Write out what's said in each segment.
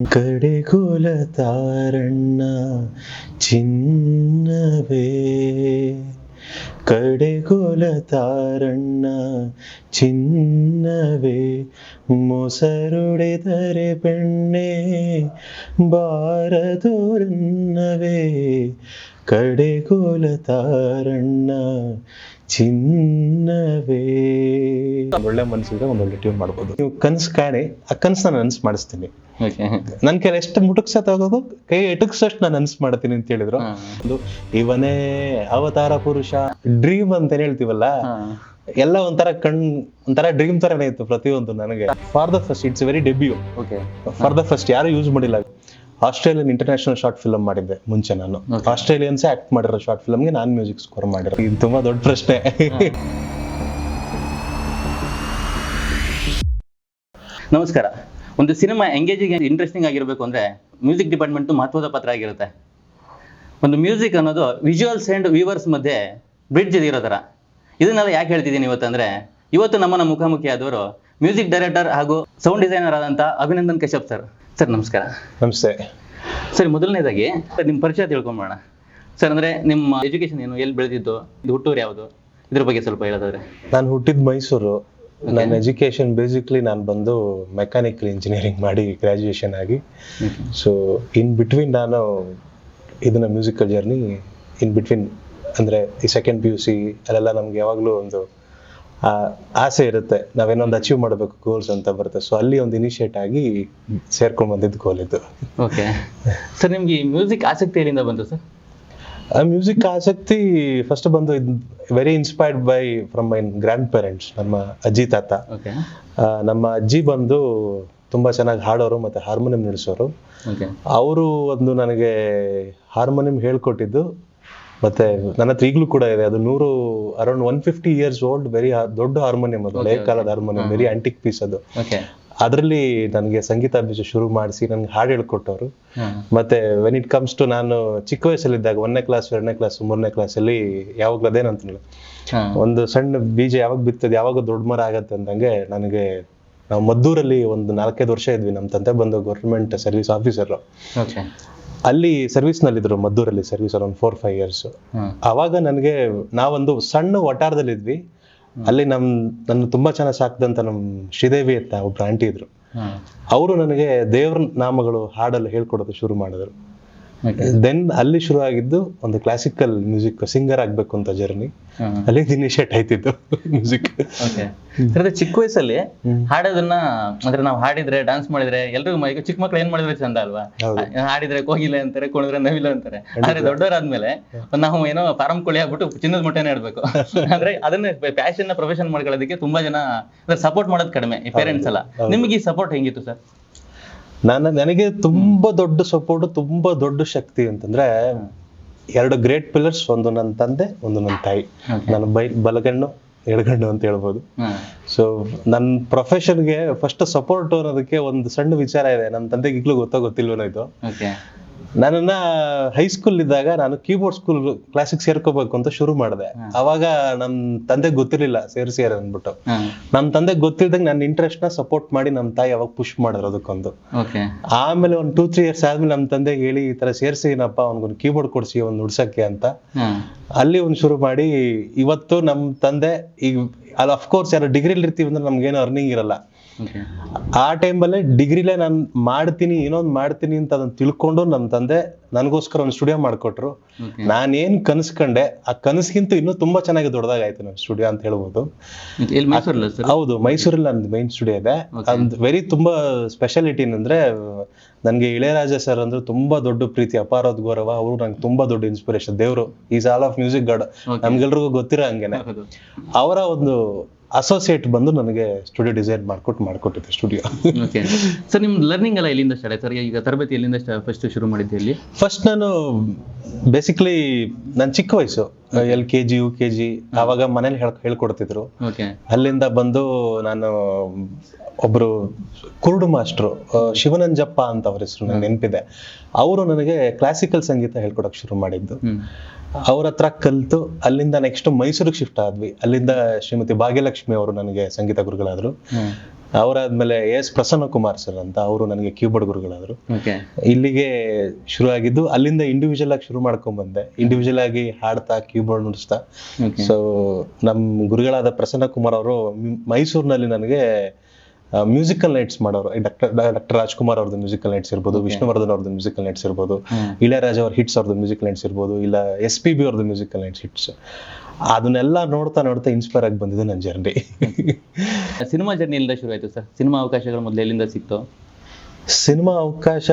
ಕಡೆಗುಲ ತಾರಣ್ಣ ಚಿನ್ನವೇ, ಕಡೆಗುಲ ತಾರಣ್ಣ ಚಿನ್ನವೇ, ಮೊಸರುಡೆದರೆ ಬೆಣ್ಣೆ ಬಾರದೋರನ್ನವೇ, ಕಡೆಗುಲ ತಾರಣ್ಣ ಚಿನ್ನವೇ. ಒಳ್ಳೆ ಮನ್ಸಿದ್ರೆ ಒಂದೊಳ್ಳೆ ಟ್ಯೂನ್ ಮಾಡ್ಬೋದು. ನೀವು ಕನ್ಸು ಕಾಣಿ, ಆ ಕನ್ಸು ನಾನು ಅನ್ಸ್ ಮಾಡಿಸ್ತೀನಿ. ನನ್ ಕೆಲ ಎಷ್ಟು ಮುಟುಕ್ಸತ್ ಆಗೋದು ಕೈ ಎಟುಕ್ಸಷ್ಟು ನಾನು ಅನ್ಸ್ ಮಾಡ್ತೀನಿ ಅಂತ ಹೇಳಿದ್ರು. ಇವನೇ ಅವತಾರ ಪುರುಷ, ಡ್ರೀಮ್ ಅಂತ ಹೇಳ್ತೀವಲ್ಲ, ಎಲ್ಲ ಒಂಥರ ಡ್ರೀಮ್ ತರನೇ ಇತ್ತು ಪ್ರತಿಯೊಂದು ನನಗೆ. For the first it's very debut. For the first ಯಾರು ಯೂಸ್ ಮಾಡಿಲ್ಲ. ಆಸ್ಟ್ರೇಲಿಯನ್ ಇಂಟರ್ನ್ಯಾಷನಲ್ ಶಾರ್ಟ್ ಫಿಲ್ಮ್ ಮಾಡಿದ್ದೆ ಮುಂಚೆ ನಾನು. ಆಸ್ಟ್ರೇಲಿಯನ್ಸ್ ಆಕ್ಟ್ ಮಾಡಿರೋ ಶಾರ್ಟ್ ಫಿಲ್ಮ್ಗೆ ನಾನು ಮ್ಯೂಸಿಕ್ ಸ್ಕೋರ್ ಮಾಡಿರೋ. ಇದು ತುಂಬಾ ದೊಡ್ಡ ಪ್ರಶ್ನೆ. ನಮಸ್ಕಾರ. ಒಂದು ಸಿನಿಮಾ ಎಂಗೇಜಿಂಗ್ ಇಂಟ್ರೆಸ್ಟಿಂಗ್ ಆಗಿರಬೇಕು ಅಂದ್ರೆ ಮ್ಯೂಸಿಕ್ ಡಿಪಾರ್ಟ್ಮೆಂಟ್ ಮಹತ್ವದ ಪಾತ್ರ ಆಗಿರುತ್ತೆ. ಒಂದು ಮ್ಯೂಸಿಕ್ ಅನ್ನೋದು ವಿಜುವಲ್ಸ್ ಅಂಡ್ ವ್ಯೂವರ್ಸ್ ಮಧ್ಯೆ ಬ್ರಿಡ್ಜ್ ಇರೋ ಥರ. ಇದನ್ನೆಲ್ಲ ಯಾಕೆ ಹೇಳ್ತಿದ್ದೀನಿ ಇವತ್ತಂದ್ರೆ, ಇವತ್ತು ನಮ್ಮನ್ನ ಮುಖಾಮುಖಿ ಆದವರು ಮ್ಯೂಸಿಕ್ ಡೈರೆಕ್ಟರ್ ಹಾಗೂ ಸೌಂಡ್ ಡಿಸೈನರ್ ಆದಂಥ ಅಭಿನಂದನ್ ಕಶ್ಯಪ್ ಸರ್. ಸರ್ ನಮಸ್ಕಾರ. ನಮಸ್ತೆ ಸರ್, ಮೊದಲನೇದಾಗಿ ನಿಮ್ಮ ಪರಿಚಯ ತಿಳ್ಕೊಂಬೋಣ ಸರ್. ಅಂದ್ರೆ ನಿಮ್ಮ ಎಜುಕೇಶನ್ ಏನು, ಎಲ್ಲಿ ಬೆಳೆದಿದ್ದು, ಇದು ಹುಟ್ಟೂರು ಯಾವುದು, ಇದ್ರ ಬಗ್ಗೆ ಸ್ವಲ್ಪ ಹೇಳೋದಾದ್ರೆ. ನಾನು ಹುಟ್ಟಿದ ಮೈಸೂರು. ನನ್ನ ಎಜುಕೇಶನ್ ಬೇಸಿಕ್ಲಿ ನಾನು ಬಂದು ಮೆಕ್ಯಾನಿಕಲ್ ಇಂಜಿನಿಯರಿಂಗ್ ಮಾಡಿ ಗ್ರಾಜುಯೇಷನ್ ಆಗಿ, ಸೊ ಇನ್ ಬಿಟ್ವೀನ್ ನಾನು ಇದನ್ನ ಮ್ಯೂಸಿಕಲ್ ಜರ್ನಿ ಇನ್ ಬಿಟ್ವೀನ್ ಅಂದ್ರೆ ಈ ಸೆಕೆಂಡ್ PUC ಅಲ್ಲೆಲ್ಲ ನಮ್ಗೆ ಯಾವಾಗಲೂ ಒಂದು ಆಸೆ ಇರುತ್ತೆ, ನಾವೇನೊಂದು ಅಚೀವ್ ಮಾಡಬೇಕು, ಗೋಲ್ಸ್ ಅಂತ ಬರುತ್ತೆ. ಸೊ ಅಲ್ಲಿ ಒಂದು ಇನಿಷಿಯೇಟ್ ಆಗಿ ಸೇರ್ಕೊಂಡು ಬಂದಿದ್ದು ಗೋಲ್ ಇದು. ಓಕೆ ಸರ್, ನಿಮ್ಗೆ ಮ್ಯೂಸಿಕ್ ಆಸಕ್ತಿ ಎಲ್ಲಿಂದ ಬಂತು ಸರ್? ಮ್ಯೂಸಿಕ್ ಆಸಕ್ತಿ ಫಸ್ಟ್ ಬಂದು very inspired by from my grand parents, ನಮ್ಮ ಅಜ್ಜಿ ತಾತ. ನಮ್ಮ ಅಜ್ಜಿ ಬಂದು ತುಂಬಾ ಚೆನ್ನಾಗಿ ಹಾಡೋರು ಮತ್ತೆ ಹಾರ್ಮೋನಿಯಂ ನುಡಿಸೋರು. ಅವರು ಒಂದು ನನಗೆ ಹಾರ್ಮೋನಿಯಂ ಹೇಳ್ಕೊಟ್ಟಿದ್ದು, ಮತ್ತೆ ನನ್ನ ಹತ್ರ ಈಗಲೂ ಕೂಡ ಇದೆ. ಅದು ಅರೌಂಡ್ 150 years ಓಲ್ಡ್, ವೆರಿ ದೊಡ್ಡ ಹಾರ್ಮೋನಿಯಂ, ಅದು ಹಳೆ ಕಾಲದ ಹಾರ್ಮೋನಿಯಂ, ವೆರಿ ಆಂಟಿಕ್ ಪೀಸ್ ಅದು. ಅದರಲ್ಲಿ ನನಗೆ ಸಂಗೀತ ಅಭ್ಯಾಸ ಶುರು ಮಾಡಿಸಿ ನನ್ಗೆ ಹಾಡು ಹೇಳ್ಕೊಟ್ಟವರು. ಮತ್ತೆ ವೆನ್ ಇಟ್ ಕಮ್ಸ್ ಟು, ನಾನು ಚಿಕ್ಕ ವಯಸ್ಸಲ್ಲಿದ್ದಾಗ 1ನೇ ಕ್ಲಾಸ್ 2ನೇ ಕ್ಲಾಸ್ 3ನೇ ಕ್ಲಾಸಲ್ಲಿ ಯಾವಾಗಲೂ ಅದೇನಂತಲ್ಲ, ಒಂದು ಸಣ್ಣ ಬೀಜ ಯಾವಾಗ ಬಿತ್ತದ ಯಾವಾಗ ದೊಡ್ಡ ಮರ ಆಗತ್ತೆ ಅಂದಂಗೆ, ನನಗೆ ನಾವು ಮದ್ದೂರಲ್ಲಿ ಒಂದು 4-5 ವರ್ಷ ಇದ್ವಿ. ನಮ್ಮ ತಂದೆ ಬಂದು ಗೌರ್ಮೆಂಟ್ ಸರ್ವಿಸ್ ಆಫೀಸರ್, ಅಲ್ಲಿ ಸರ್ವಿಸ್ ನಲ್ಲಿದ್ರು ಮದ್ದೂರಲ್ಲಿ, ಸರ್ವಿಸ್ ಅರೌಂಡ್ 4-5 years. ಅವಾಗ ನನಗೆ ನಾವೊಂದು ಸಣ್ಣ ವಟಾರದಲ್ಲಿ ಇದ್ವಿ. ಅಲ್ಲಿ ನನ್ನ ತುಂಬಾ ಚೆನ್ನಾಗಿ ಸಾಕ್ದಂತ ನಮ್ ಶ್ರೀದೇವಿ ಅಂತ ಒಬ್ರು ಆಂಟಿ ಇದ್ರು. ಅವರು ನನಗೆ ದೇವ್ರ ನಾಮಗಳು ಹಾಡಲು ಹೇಳ್ಕೊಡೋದು ಶುರು ಮಾಡಿದ್ರು. ದೆನ್ ಅಲ್ಲಿ ಶುರು ಆಗಿದ್ದು ಒಂದು ಕ್ಲಾಸಿಕಲ್ ಮ್ಯೂಸಿಕ್ ಸಿಂಗರ್ ಆಗ್ಬೇಕು ಅಂತ ಜರ್ನಿ. ಅಲ್ಲಿ ಇನಿಷಿಯೇಟ್ ಆಯ್ತಿತ್ತು ಮ್ಯೂಸಿಕ್. ಚಿಕ್ಕ ವಯಸ್ಸಲ್ಲಿ ಹಾಡೋದನ್ನ, ಅಂದ್ರೆ ನಾವು ಹಾಡಿದ್ರೆ ಡಾನ್ಸ್ ಮಾಡಿದ್ರೆ ಎಲ್ರಿಗೂ, ಚಿಕ್ಕ ಮಕ್ಳು ಏನ್ ಮಾಡಿದ್ರೆ ಚಂದ ಅಲ್ವಾ? ಹಾಡಿದ್ರೆ ಕೋಗಿಲೆ ಅಂತಾರೆ, ಕುಣಿದ್ರೆ ನವಿಲು ಅಂತಾರೆ. ಆದ್ರೆ ದೊಡ್ಡವರಾದ್ಮೇಲೆ ನಾವು ಏನೋ ಫಾರಂ ಕೋಳಿ ಆಗ್ಬಿಟ್ಟು ಚಿನ್ನದ ಮೊಟ್ಟೆನೇ ಆಡ್ಬೇಕು. ಅಂದ್ರೆ ಅದನ್ನ ಪ್ಯಾಷನ್ ಪ್ರೊಫೆಷನ್ ಮಾಡ್ಕೊಳ್ಳೋದಕ್ಕೆ ತುಂಬಾ ಜನ ಸಪೋರ್ಟ್ ಮಾಡೋದು ಕಡಿಮೆ, ಈ ಪೇರೆಂಟ್ಸ್ ಎಲ್ಲ. ನಿಮ್ಗೆ ಈ ಸಪೋರ್ಟ್ ಹೆಂಗಿತ್ತು ಸರ್? ನನಗೆ ತುಂಬಾ ದೊಡ್ಡ ಸಪೋರ್ಟ್, ತುಂಬಾ ದೊಡ್ಡ ಶಕ್ತಿ ಅಂತಂದ್ರೆ 2 ಗ್ರೇಟ್ ಪಿಲ್ಲರ್ಸ್. ಒಂದು ನನ್ನ ತಂದೆ, ಒಂದು ನನ್ನ ತಾಯಿ. ನನ್ನ ಬಲಗಣ್ಣು ಎಡಗಣ್ಣು ಅಂತ ಹೇಳ್ಬೋದು. ಸೊ ನನ್ನ ಪ್ರೊಫೆಷನ್ಗೆ ಫಸ್ಟ್ ಸಪೋರ್ಟ್ ಅನ್ನೋದಕ್ಕೆ ಒಂದು ಸಣ್ಣ ವಿಚಾರ ಇದೆ. ನನ್ನ ತಂದೆಗೆ ಈಗಲೂ ಗೊತ್ತಿಲ್ವೇನೋ ಇದು. ನನ್ನನ್ನ ಹೈಸ್ಕೂಲ್ ಇದ್ದಾಗ ನಾನು ಕೀಬೋರ್ಡ್ ಸ್ಕೂಲ್ ಕ್ಲಾಸಿಗೆ ಸೇರ್ಕೋಬೇಕು ಅಂತ ಶುರು ಮಾಡಿದೆ. ಅವಾಗ ನಮ್ ತಂದೆಗೆ ಗೊತ್ತಿರ್ಲಿಲ್ಲ ಸೇರ್ಸಿಯಾರ ಅಂದ್ಬಿಟ್ಟು. ನಮ್ ತಂದೆಗೆ ಗೊತ್ತಿಲ್ದಂಗೆ ನನ್ನ ಇಂಟ್ರೆಸ್ಟ್ ನ ಸಪೋರ್ಟ್ ಮಾಡಿ ನಮ್ ತಾಯಿ ಅವಾಗ ಪುಷ್ ಮಾಡಿದ್ರು ಅದಕ್ಕೊಂದು. ಆಮೇಲೆ ಒಂದು 2-3 years ಆದ್ಮೇಲೆ ನಮ್ ತಂದೆಗೆ ಹೇಳಿ, ಈ ತರ ಸೇರ್ಸಿನಪ್ಪ, ಅವ್ನಿಗೊಂದು ಕೀಬೋರ್ಡ್ ಕೊಡ್ಸಿ ಒಂದು ನುಡ್ಸಕ್ಕೆ ಅಂತ. ಅಲ್ಲಿ ಒಂದು ಶುರು ಮಾಡಿ ಇವತ್ತು ನಮ್ ತಂದೆ ಈಗ ಅಲ್ಲಿ ಅಫ್ಕೋರ್ಸ್ ಯಾರು ಡಿಗ್ರಿಲಿ ಇರ್ತೀವಿ ಅಂದ್ರೆ ನಮ್ಗೇನು ಅರ್ನಿಂಗ್ ಇರಲ್ಲ. ಆ ಟೈಮಲ್ಲೇ ಡಿಗ್ರಿಲೇ ನಾನು ಮಾಡ್ತೀನಿ, ಏನೊಂದು ಮಾಡ್ತೀನಿ ಅಂತ ಅದನ್ನ ತಿಳ್ಕೊಂಡು ನಮ್ಮ ತಂದೆ ನನಗೋಸ್ಕರ ಒಂದು ಸ್ಟುಡಿಯೋ ಮಾಡ್ಕೊಟ್ರು. ನಾನೇನ್ ಕನಸ್ಕೊಂಡೆ ಆ ಕನಸ್ಗಿಂತ ಇನ್ನೂ ತುಂಬಾ ಚೆನ್ನಾಗಿ ದೊಡ್ಡದಾಗಾಯ್ತು ನಮ್ಮ ಸ್ಟುಡಿಯೋ ಅಂತ ಹೇಳ್ಬೋದು. ಹೌದು, ಮೈಸೂರಲ್ಲಿ ನಂದು ಮೈನ್ ಸ್ಟುಡಿಯೋ ಇದೆ. ಒಂದು ವೆರಿ ತುಂಬಾ ಸ್ಪೆಷಾಲಿಟಿ ಏನಂದ್ರೆ, ನನ್ಗೆ ಇಳೆಯರಾಜ ಸರ್ ಅಂದ್ರೆ ತುಂಬಾ ದೊಡ್ಡ ಪ್ರೀತಿ, ಅಪಾರದ ಗೌರವ. ಅವರು ನಂಗೆ ತುಂಬಾ ದೊಡ್ಡ ಇನ್ಸ್ಪಿರೇಷನ್. ದೇವ್ರು, is all of music god, ನಮ್ಗೆಲ್ರಿಗೂ ಗೊತ್ತಿರೋ ಹಂಗೇನೆ. ಅವರ ಒಂದು ಅಸೋಸಿಯೇಟ್ ಬಂದು ನನಗೆ ಸ್ಟುಡಿಯೋ ಡಿಸೈನ್ ಮಾಡ್ಕೊಟ್ಟಿದ್ದೆ ಸ್ಟುಡಿಯೋ. ಸರ್, ನಿಮ್ ಲರ್ನಿಂಗ್ ಎಲ್ಲ ಎಲ್ಲಿಂದ ಸ್ಟಾರ್ಟ್ ಆಯ್ತು ಸರ್? ಈಗ ತರಬೇತಿ ಎಲ್ಲಿಂದ ಫಸ್ಟ್ ಶುರು ಮಾಡಿದ್ದೆ ಇಲ್ಲಿ? ಫಸ್ಟ್ ನಾನು ಬೇಸಿಕ್ಲಿ ನನ್ನ ಚಿಕ್ಕ ವಯಸ್ಸು LKG UKG ಆವಾಗ ಮನೇಲಿ ಹೇಳ್ಕೊಡ್ತಿದ್ರು. ಅಲ್ಲಿಂದ ಬಂದು ನಾನು ಒಬ್ರು ಕುರುಡು ಮಾಸ್ಟ್ರು, ಶಿವನಂಜಪ್ಪ ಅಂತ ಅವ್ರ ಹೆಸರು ನನಗೆ ನೆನಪಿದೆ. ಅವರು ನನಗೆ ಕ್ಲಾಸಿಕಲ್ ಸಂಗೀತ ಹೇಳ್ಕೊಡಕ್ ಶುರು ಮಾಡಿದ್ದು. ಅವ್ರ ಹತ್ರ ಕಲ್ತು ಅಲ್ಲಿಂದ ನೆಕ್ಸ್ಟ್ ಮೈಸೂರಿಗೆ ಶಿಫ್ಟ್ ಆದ್ವಿ. ಅಲ್ಲಿಂದ ಶ್ರೀಮತಿ ಭಾಗ್ಯಲಕ್ಷ್ಮಿ ಅವರು ನನಗೆ ಸಂಗೀತ ಗುರುಗಳಾದ್ರು. ಅವರಾದ್ಮೇಲೆ ಎಸ್ ಪ್ರಸನ್ನ ಕುಮಾರ್ ಸರ್ ಅಂತ, ಅವರು ನನಗೆ ಕೀಬೋರ್ಡ್ ಗುರುಗಳಾದ್ರು. ಓಕೆ. ಇಲ್ಲಿಗೆ ಶುರು ಆಗಿದ್ದು, ಅಲ್ಲಿಂದ ಇಂಡಿವಿಜುವಲ್ ಆಗಿ ಶುರು ಮಾಡ್ಕೊಂಡ್ ಬಂದೆ, ಇಂಡಿವಿಜುವಲ್ ಆಗಿ ಹಾಡ್ತಾ ಕೀಬೋರ್ಡ್ ನುಡಿಸ್ತಾ. ಸೊ ನಮ್ ಗುರುಗಳಾದ ಪ್ರಸನ್ನ ಕುಮಾರ್ ಅವರು ಮೈಸೂರಿನಲ್ಲಿ ನನಗೆ ಮ್ಯೂಸಿಕಲ್ ನೈಟ್ಸ್ ಮಾಡೋರು. ಡಾಕ್ಟರ್ ರಾಜ್ಕುಮಾರ್ ಅವ್ರದ್ದು ಮ್ಯೂಸಿಕಲ್ ನೈಟ್ಸ್ ಇರ್ಬೋದು, ವಿಷ್ಣುವರ್ಧನ್ ಅವ್ರದ್ದು ಮ್ಯೂಸಿಕಲ್ ನೈಟ್ಸ್ ಇರ್ಬೋದು, ಇಳೆಯರಾಜ ಅವ್ರ ಹಿಟ್ಸ್ ಅವ್ರದ್ದು ಮ್ಯೂಸಿಕಲ್ ನೈಟ್ಸ್ ಇರ್ಬೋದು, ಇಲ್ಲ SPB ಅವ್ರದ್ದು ಮ್ಯೂಸಿಕಲ್ ನೈಟ್ಸ್ ಹಿಟ್ಸ್. ಅದನ್ನೆಲ್ಲ ನೋಡ್ತಾ ನೋಡ್ತಾ ಇನ್ಸ್ಪೈರ್ ಆಗಿ ಬಂದಿದ್ದು ನನ್ನ ಜರ್ನಿ. ಸಿನಿಮಾ ಜರ್ನಿ ಎಲ್ಲಿಂದ ಶುರು ಆಯ್ತು ಸರ್? ಸಿನಿಮಾ ಅವಕಾಶಗಳು ಮೊದಲು ಎಲ್ಲಿಂದ ಸಿಕ್ತು? ಸಿನಿಮಾ ಅವಕಾಶ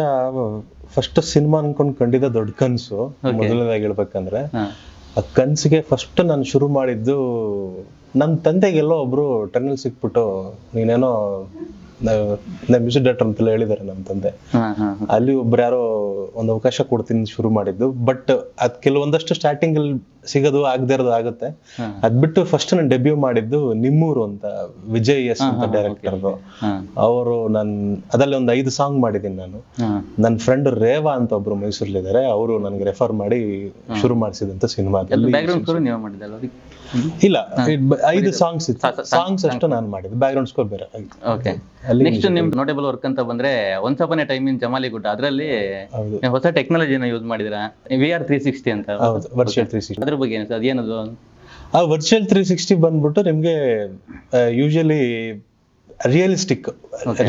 ಫಸ್ಟ್ ಸಿನಿಮಾ ಅನ್ಕೊಂಡ್ ಕಂಡಿದ್ದ ದೊಡ್ಡ ಕನ್ಸು. ಮೊದಲನೇದಾಗಿ ಹೇಳ್ಬೇಕಂದ್ರೆ ಆ ಕನ್ಸಿಗೆ ಫಸ್ಟ್ ನಾನು ಶುರು ಮಾಡಿದ್ದು, ನಮ್ಮ ತಂದೆಗೆಲ್ಲೋ ಒಬ್ರು ಟರ್ನಲ್ ಸಿಕ್ಬಿಟ್ಟು ನೀನೇನೋ ಮ್ಯೂಸಿಕ್ ಡೈರೆಕ್ಟರ್ ಅಂತೆಲ್ಲ ಹೇಳಿದ್ದಾರೆ ನಮ್ಮ ತಂದೆ. ಅಲ್ಲಿ ಒಬ್ರು ಯಾರೋ ಒಂದು ಅವಕಾಶ ಕೊಡ್ತೀನಿ ಶುರು ಮಾಡಿದ್ದು. ಬಟ್ ಅದ್ ಕೆಲವೊಂದಷ್ಟು ಸ್ಟಾರ್ಟಿಂಗ್ ಅಲ್ಲಿ ಸಿಗೋದು ಆಗದೆ ಇರೋದು ಆಗುತ್ತೆ. ಅದ್ ಬಿಟ್ಟು ಫಸ್ಟ್ ನಾನು ಡೆಬ್ಯೂ ಮಾಡಿದ್ದು ನಿಮ್ಮೂರು ಅಂತ, ವಿಜಯ್ ಎಸ್ ಅಂತ ಡೈರೆಕ್ಟರ್. ಅವರು ಅದರಲ್ಲಿ ಒಂದು 5 ಸಾಂಗ್ ಮಾಡಿದ್ದೀನಿ ನಾನು. ನನ್ನ ಫ್ರೆಂಡ್ ರೇವಾ ಅಂತ ಒಬ್ರು ಮೈಸೂರಲ್ಲಿದ್ದಾರೆ, ಅವರು ನನಗೆ ರೆಫರ್ ಮಾಡಿ ಶುರು ಮಾಡಿಸಿದಂತ ಸಿನಿಮಾದಲ್ಲಿ. ಇಲ್ಲ, 5 ಸಾಂಗ್ಸ್ ಅಷ್ಟು ನಾನು ಮಾಡಿದ್ದು, ಬ್ಯಾಕ್ ಗ್ರೌಂಡ್ ಸ್ಕೋರ್ ಬೇರೆ. ನೆಕ್ಸ್ಟ್ ನಿಮ್ ನೋಟೇಬಲ್ ವರ್ಕ್ ಅಂತ ಬಂದ್ರೆ once upon a time in Jamaligudda, ಅದರಲ್ಲಿ ಹೊಸ ಟೆಕ್ನಾಲಜಿನ ಯೂಸ್ ಮಾಡಿದ್ರ, VR 360 ಅಂತ. ವರ್ಚುವಲ್ 360 ಅದ್ರ ಬಗ್ಗೆ ಏನು ಸರ್, ಅದೇನದು? ಆ ವರ್ಚುವಲ್ 360 ಬಂದ್ಬಿಟ್ಟು ನಿಮ್ಗೆ ಯೂಶಲಿ ರಿಯಲಿಸ್ಟಿಕ್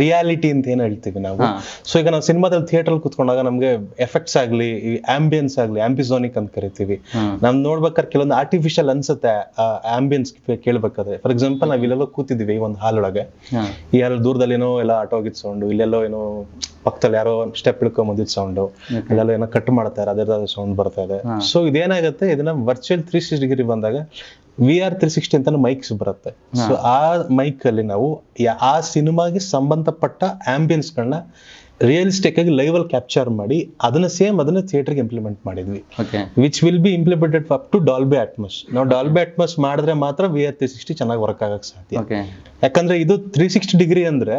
ರಿಯಾಲಿಟಿ ಅಂತ ಏನ್ ಹೇಳ್ತೀವಿ ನಾವು. ಸೊ ಈಗ ನಾವು ಸಿನಿಮಾದಲ್ಲಿ ಥಿಯೇಟರ್ ಕೂತ್ಕೊಂಡಾಗ ನಮ್ಗೆ ಎಫೆಕ್ಟ್ಸ್ ಆಗ್ಲಿ, ಆಂಬಿಯನ್ಸ್ ಆಗ್ಲಿ, ಆಂಬಿಸೋನಿಕ್ ಅಂತ ಕರಿತೀವಿ. ನಾವ್ ನೋಡ್ಬೇಕಾದ್ರೆ ಕೆಲವೊಂದು ಆರ್ಟಿಫಿಷಿಯಲ್ ಅನ್ಸುತ್ತೆ ಆಂಬಿಯನ್ಸ್ ಕೇಳ್ಬೇಕಾದ್ರೆ. ಫಾರ್ ಎಕ್ಸಾಂಪಲ್ ನಾವ್ ಇಲ್ಲೆಲ್ಲೋ ಕೂತಿದೀವಿ ಒಂದು ಹಾಲ್ ಒಳಗೆ, ಯಾರು ದೂರದಲ್ಲಿ ಏನೋ ಎಲ್ಲ ಆಟೋ ಆಗಿದ್ ಸೌಂಡು, ಇಲ್ಲೆಲ್ಲೋ ಏನೋ ಪಕ್ಕದಲ್ಲಿ ಯಾರೋ ಸ್ಟೆಪ್ ಇಳ್ಕೊಂಡ್ ಬಂದಿದ್ ಸೌಂಡು, ಇಲ್ಲೆಲ್ಲೋ ಏನೋ ಕಟ್ ಮಾಡ್ತಾರೆ ಅದರದಾದ ಸೌಂಡ್ ಬರ್ತಾ ಇದೆ. ಸೊ ಇದೇನಾಗುತ್ತೆ, ಇದನ್ನ ವರ್ಚುವಲ್ 360 ಡಿಗ್ರಿ ಬಂದಾಗ VR 360 ಅಂತ ಮೈಕ್ಸ್ ಬರುತ್ತೆ. ಸೊ ಆ ಮೈಕ್ ಅಲ್ಲಿ ನಾವು ಆ ಸಿನಿಮಾಗೆ ಸಂಬಂಧಪಟ್ಟ ಆಂಬಿಯನ್ಸ್ ಗಳನ್ನ ರಿಯಲಿಸ್ಟಿಕ್ ಆಗಿ ಲೈವ್ ಅಲ್ಲಿ ಕ್ಯಾಪ್ಚರ್ ಮಾಡಿ ಅದನ್ನ ಥಿಯೇಟರ್ಗೆ ಇಂಪ್ಲಿಮೆಂಟ್ ಮಾಡಿದ್ವಿ. Which will be implemented up to Dolby Atmos. ನಾವು ಡಾಲ್ಬಿ ಅಟ್ಮಾಸ್ ಮಾಡಿದ್ರೆ ಮಾತ್ರ VR 360 ಚೆನ್ನಾಗಿ ವರ್ಕ್ ಆಗಕ್ ಸಾಧ್ಯ. ಯಾಕಂದ್ರೆ ಇದು 360 ಡಿಗ್ರಿ ಅಂದ್ರೆ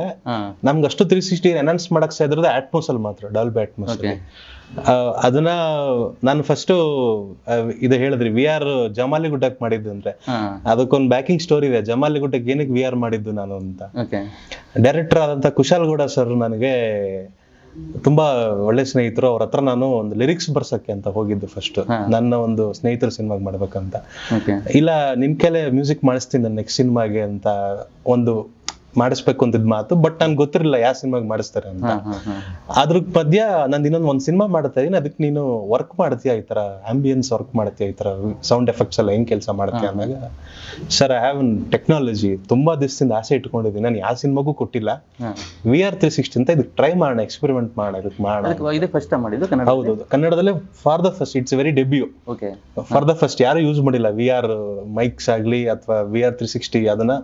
ನಮ್ಗೆ ಅಷ್ಟು 360 ಎನ್ಹಾನ್ಸ್ ಮಾಡಕ್ ಸಾಧ್ಯ ಅಟ್ಮಾಸ್ ಅಲ್ಲಿ ಮಾತ್ರ, ಡಾಲ್ಬಿ ಅಟ್ಮಾಸ್ ಅಲ್ಲಿ. ಅದನ್ನ ನಾನು ಫಸ್ಟ್ ಇದು ಹೇಳಿದ್ರಿ VR ಜಮಾಲಿಗುಡ್ಡಕ್ಕೆ ಮಾಡಿದ್ದು ಅಂದ್ರೆ, ಅದಕ್ಕೊಂದು ಬ್ಯಾಕಿಂಗ್ ಸ್ಟೋರಿ ಇದೆ. ಜಮಾಲಿಗುಡ್ಡಕ್ಕೆ ಏನಕ್ಕೆ VR ಮಾಡಿದ್ದು ನಾನು ಅಂತ. ಡೈರೆಕ್ಟರ್ ಆದಂತ ಕುಶಾಲ್ ಗೌಡ ಸರ್ ನನಗೆ ತುಂಬಾ ಒಳ್ಳೆ ಸ್ನೇಹಿತರು. ಅವ್ರ ಹತ್ರ ನಾನು ಒಂದು ಲಿರಿಕ್ಸ್ ಬರ್ಸಕ್ಕೆ ಅಂತ ಹೋಗಿದ್ದು ಫಸ್ಟ್, ನನ್ನ ಒಂದು ಸ್ನೇಹಿತರ ಸಿನಿಮಾಗ್ ಮಾಡ್ಬೇಕಂತ. ಇಲ್ಲ ನಿನ್ ಕೈಲೇ ಮ್ಯೂಸಿಕ್ ಮಾಡಿಸ್ತೀನಿ ನನ್ನ ನೆಕ್ಸ್ಟ್ ಸಿನಿಮಾಗೆ ಅಂತ ಒಂದು ಮಾಡಿಸ್ಬೇಕು ಅಂತಿದ್ ಮಾತು. ಬಟ್ ನನ್ಗೆ ಗೊತ್ತಿರಲಿಲ್ಲ ಯಾವ ಸಿನಿಮಾಗ್ ಮಾಡಿಸ್ತಾರೆ ಅಂತ. ಅದ್ರ ಮಧ್ಯ ನಾನು ಇನ್ನೊಂದು ಸಿನಿಮಾ ಮಾಡ್ತಾ ಇದೀನಿ, ಅದಕ್ಕೆ ನೀನು ವರ್ಕ್ ಮಾಡ್ತೀಯಾ, ಈ ತರ ಆಂಬಿಯನ್ಸ್ ವರ್ಕ್ ಮಾಡ್ತೀಯಾ, ಈ ತರ ಸೌಂಡ್ ಎಫೆಕ್ಟ್ಸ್ ಎಲ್ಲ ಹೆಂಗ್ ಕೆಲಸ ಮಾಡ್ತೀಯ ಅಂದಾಗ, ಸರ್ ಐ ಹ್ಯಾವ್ ಟೆಕ್ನಾಲಜಿ, ತುಂಬಾ ದಿವಸದಿಂದ ಆಸೆ ಇಟ್ಕೊಂಡಿದ್ದೀನಿ, ನಾನು ಯಾವ ಸಿನಿಮಾಗೂ ಕೊಟ್ಟಿಲ್ಲ, VR 360 ಅಂತ ಇದಕ್ಕೆ ಟ್ರೈ ಮಾಡೋಣ, ಎಕ್ಸ್ಪೆರಿಮೆಂಟ್ ಮಾಡೋಣ, ಇದಕ್ಕೆ ಮಾಡೋಣ. ಹೌದು, ಕನ್ನಡದಲ್ಲೇ for the first, it's very debut. For the first ಯಾರು ಯೂಸ್ ಮಾಡಿಲ್ಲ VR ಮೈಕ್ಸ್ ಆಗ್ಲಿ ಅಥವಾ VR 360. ಅದನ್ನ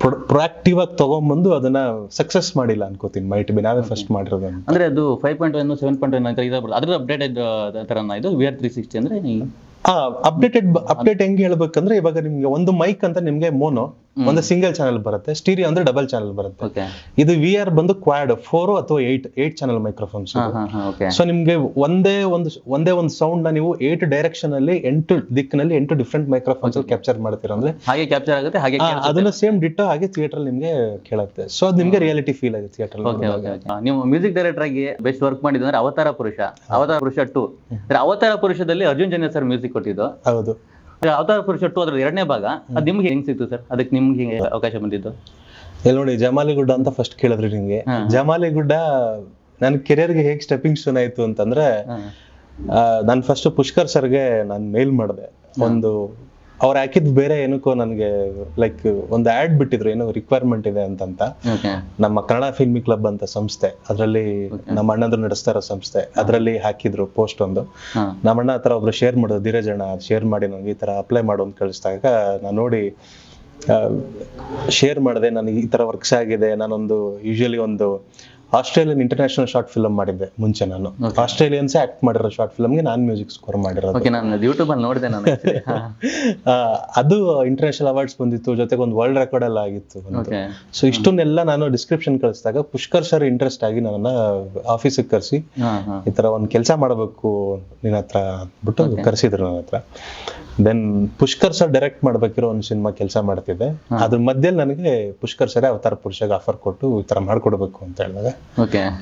ಪ್ರೊಆಕ್ಟಿವ್ ಆಗಿ ತಗೊಂಡ್ಬಂದು ಅದನ್ನ ಸಕ್ಸಸ್ ಮಾಡಿಲ್ಲ ಅನ್ಕೋತೀನಿ, ಮೈಟ್ ಬಿ ನಾವೇ ಫಸ್ಟ್ ಮಾಡಿರೋದು. ಅಂದ್ರೆ ಅದು 5.1 7.1 ಅಂತ ಇದೆ, ಅದ್ರ ಅಪ್ಡೇಟೆಡ್ ತರನ ಇದು VR 360 ಅಂದ್ರೆ. ಅಪ್ಡೇಟ್ ಹೆಂಗ್ ಹೇಳ್ಬೇಕಂದ್ರೆ, ಇವಾಗ ನಿಮ್ಗೆ ಒಂದು ಮೈಕ್ ಅಂತ ನಿಮ್ಗೆ ಮೋನೋ ಒಂದು ಸಿಂಗಲ್ ಚಾನಲ್ ಬರುತ್ತೆ, ಸ್ಟೀರಿಯೋ ಅಂದ್ರೆ ಡಬಲ್ ಚಾನಲ್ ಬರುತ್ತೆ. ಇದು VR ಬಂದು ಕ್ವಾಡ್ 4 ಅಥವಾ 8 ಚಾನಲ್ ಮೈಕ್ರೋಫೋನ್ಸ್. ಸೊ ನಿಮ್ಗೆ ಒಂದೇ ಒಂದು ಸೌಂಡ್ ನ ನೀವು 8 ಡೈರೆಕ್ಷನ್ ಅಲ್ಲಿ 8 ದಿಕ್ಕಿನಲ್ಲಿ 8 ಡಿಫ್ರೆಂಟ್ ಮೈಕ್ರೋಫೋನ್ಸ್ ಅಲ್ಲಿ ಕ್ಯಾಪ್ಚರ್ ಮಾಡ್ತೀರಾ ಅಂದ್ರೆ ಹಾಗೆ ಕ್ಯಾಪ್ಚರ್ ಆಗುತ್ತೆ, ಹಾಗೆ ಅದನ್ನ ಸೇಮ್ ಡಿಟ್ಟೋ ಹಾಗೆ ಥಿಯೇಟರ್ ನಿಮ್ಗೆ ಕೇಳುತ್ತೆ. ಸೊ ಅದು ನಿಮ್ಗೆ ರಿಯಾಲಿಟಿ ಫೀಲ್ ಆಗುತ್ತೆ ಥಿಯೇಟರ್. ನೀವು ಮ್ಯೂಸಿಕ್ ಡೈರೆಕ್ಟರ್ ಆಗಿ ಬೆಸ್ಟ್ ವರ್ಕ್ ಮಾಡಿದ್ರೆ ಅವತಾರ ಪುರುಷ 2. ಅವತಾರ ಪುರುಷದಲ್ಲಿ ಅರ್ಜುನ್ ಜನ್ಯ ಸರ್ ಮ್ಯೂಸಿಕ್ ಕೊಟ್ಟಿದ್ದು. ಹೌದು, ಅವತಾರ ಪುರುಷ 2 ಅದ್ರ 2ನೇ ಭಾಗ. ಅದ್ ನಿಮ್ಗೆ ಹೆಂಗ್ ಸಿಕ್ತು ಸರ್? ಅದಕ್ಕೆ ನಿಮ್ಗೆ ಅವಕಾಶ ಬಂದಿದ್ದು? ಇಲ್ಲಿ ನೋಡಿ, ಜಮಾಲಿಗುಡ್ಡ ಅಂತ ಫಸ್ಟ್ ಕೇಳಿದ್ರಿ ನಿಮ್ಗೆ. ಜಮಾಲಿಗುಡ್ಡ ನನ್ನ ಕೆರಿಯರ್ಗೆ ಹೇಗ್ ಸ್ಟೆಪ್ಪಿಂಗ್ ಸ್ಟೋನ್ ಆಯ್ತು ಅಂತಂದ್ರೆ, ನಾನು ಫಸ್ಟ್ ಪುಷ್ಕರ್ ಸರ್ಗೆ ನಾನು ಮೇಲ್ ಮಾಡಿದೆ. ಅವ್ರು ಹಾಕಿದ್ ಬೇರೆ ಏನಕ್ಕೋ ನನಗೆ ಲೈಕ್ ಒಂದು ಆಡ್ ಬಿಟ್ಟಿದ್ರು, ಏನೋ ರಿಕ್ವೈರ್ಮೆಂಟ್ ಇದೆ ಅಂತ. ನಮ್ಮ ಕನ್ನಡ ಫಿಲ್ಮಿ ಕ್ಲಬ್ ಅಂತ ಸಂಸ್ಥೆ, ಅದರಲ್ಲಿ ನಮ್ಮ ಅಣ್ಣಂದ್ರು ನಡೆಸ್ತಾ ಇರೋ ಸಂಸ್ಥೆ, ಅದರಲ್ಲಿ ಹಾಕಿದ್ರು ಪೋಸ್ಟ್ ಒಂದು. ನಮ್ಮ ಅಣ್ಣ ಹತ್ರ ಒಬ್ರು ಶೇರ್ ಮಾಡೋದು, ಧೀರಜ್ ಅಣ್ಣ ಶೇರ್ ಮಾಡಿ ನನಗೆ ಈ ತರ ಅಪ್ಲೈ ಮಾಡು ಅಂತ ಕಳಿಸಿದಾಗ ನಾನು ನೋಡಿ ಶೇರ್ ಮಾಡಿದೆ. ನನಗೆ ಈ ತರ ವರ್ಕ್ಸ್ ಆಗಿದೆ. ನಾನೊಂದು ಯೂಶಲಿ ಒಂದು ಆಸ್ಟ್ರೇಲಿಯನ್ ಇಂಟರ್ನ್ಯಾಷನಲ್ ಶಾರ್ಟ್ ಫಿಲ್ಮ್ ಮಾಡಿದ್ದೆ ಮುಂಚೆ ನಾನು. ಆಸ್ಟ್ರೇಲಿಯನ್ಸ್ ಆಕ್ಟ್ ಮಾಡಿರೋ ಶಾರ್ಟ್ ಫಿಲ್ಮ್ಗೆ ನಾನು ಮ್ಯೂಸಿಕ್ ಸ್ಕೋರ್ ಮಾಡಿರೋದು. ಓಕೆ, ನಾನು ಯೂಟ್ಯೂಬ್ ಅಲ್ಲಿ ನೋಡಿದೆ ನಾನು. ಅದು ಇಂಟರ್ನ್ಯಾಷನಲ್ ಅವಾರ್ಡ್ಸ್ ಬಂದಿತ್ತು, ಜೊತೆಗೆ ಒಂದು ವರ್ಲ್ಡ್ ರೆಕಾರ್ಡ್ ಎಲ್ಲ ಆಗಿತ್ತು. ಸೊ ಇಷ್ಟನ್ನೆಲ್ಲ ನಾನು ಡಿಸ್ಕ್ರಿಪ್ಷನ್ ಕಳಿಸಿದಾಗ ಪುಷ್ಕರ್ ಸರ್ ಇಂಟ್ರೆಸ್ಟ್ ಆಗಿ ನನ್ನ ಆಫೀಸಿಗೆ ಕರೆಸಿ ಈ ತರ ಒಂದು ಕೆಲಸ ಮಾಡಬೇಕು ನಿನ್ನ ಹತ್ರ ಬಿಟ್ಟು ಕರೆಸಿದ್ರು ನನ್ನ ಹತ್ರ. ದೆನ್ ಪುಷ್ಕರ್ ಸರ್ ಡೈರೆಕ್ಟ್ ಮಾಡ್ಬೇಕಿರೋ ಒಂದು ಸಿನಿಮಾ ಕೆಲಸ ಮಾಡ್ತಿದ್ದೆ. ಅದ್ರ ಮಧ್ಯದಲ್ಲಿ ನನಗೆ ಪುಷ್ಕರ್ ಸರ್ ಅವತಾರ ಪುರುಷಗೆ ಆಫರ್ ಕೊಟ್ಟು ಈ ತರ ಮಾಡ್ಕೊಡ್ಬೇಕು ಅಂತ ಹೇಳಿದಾಗ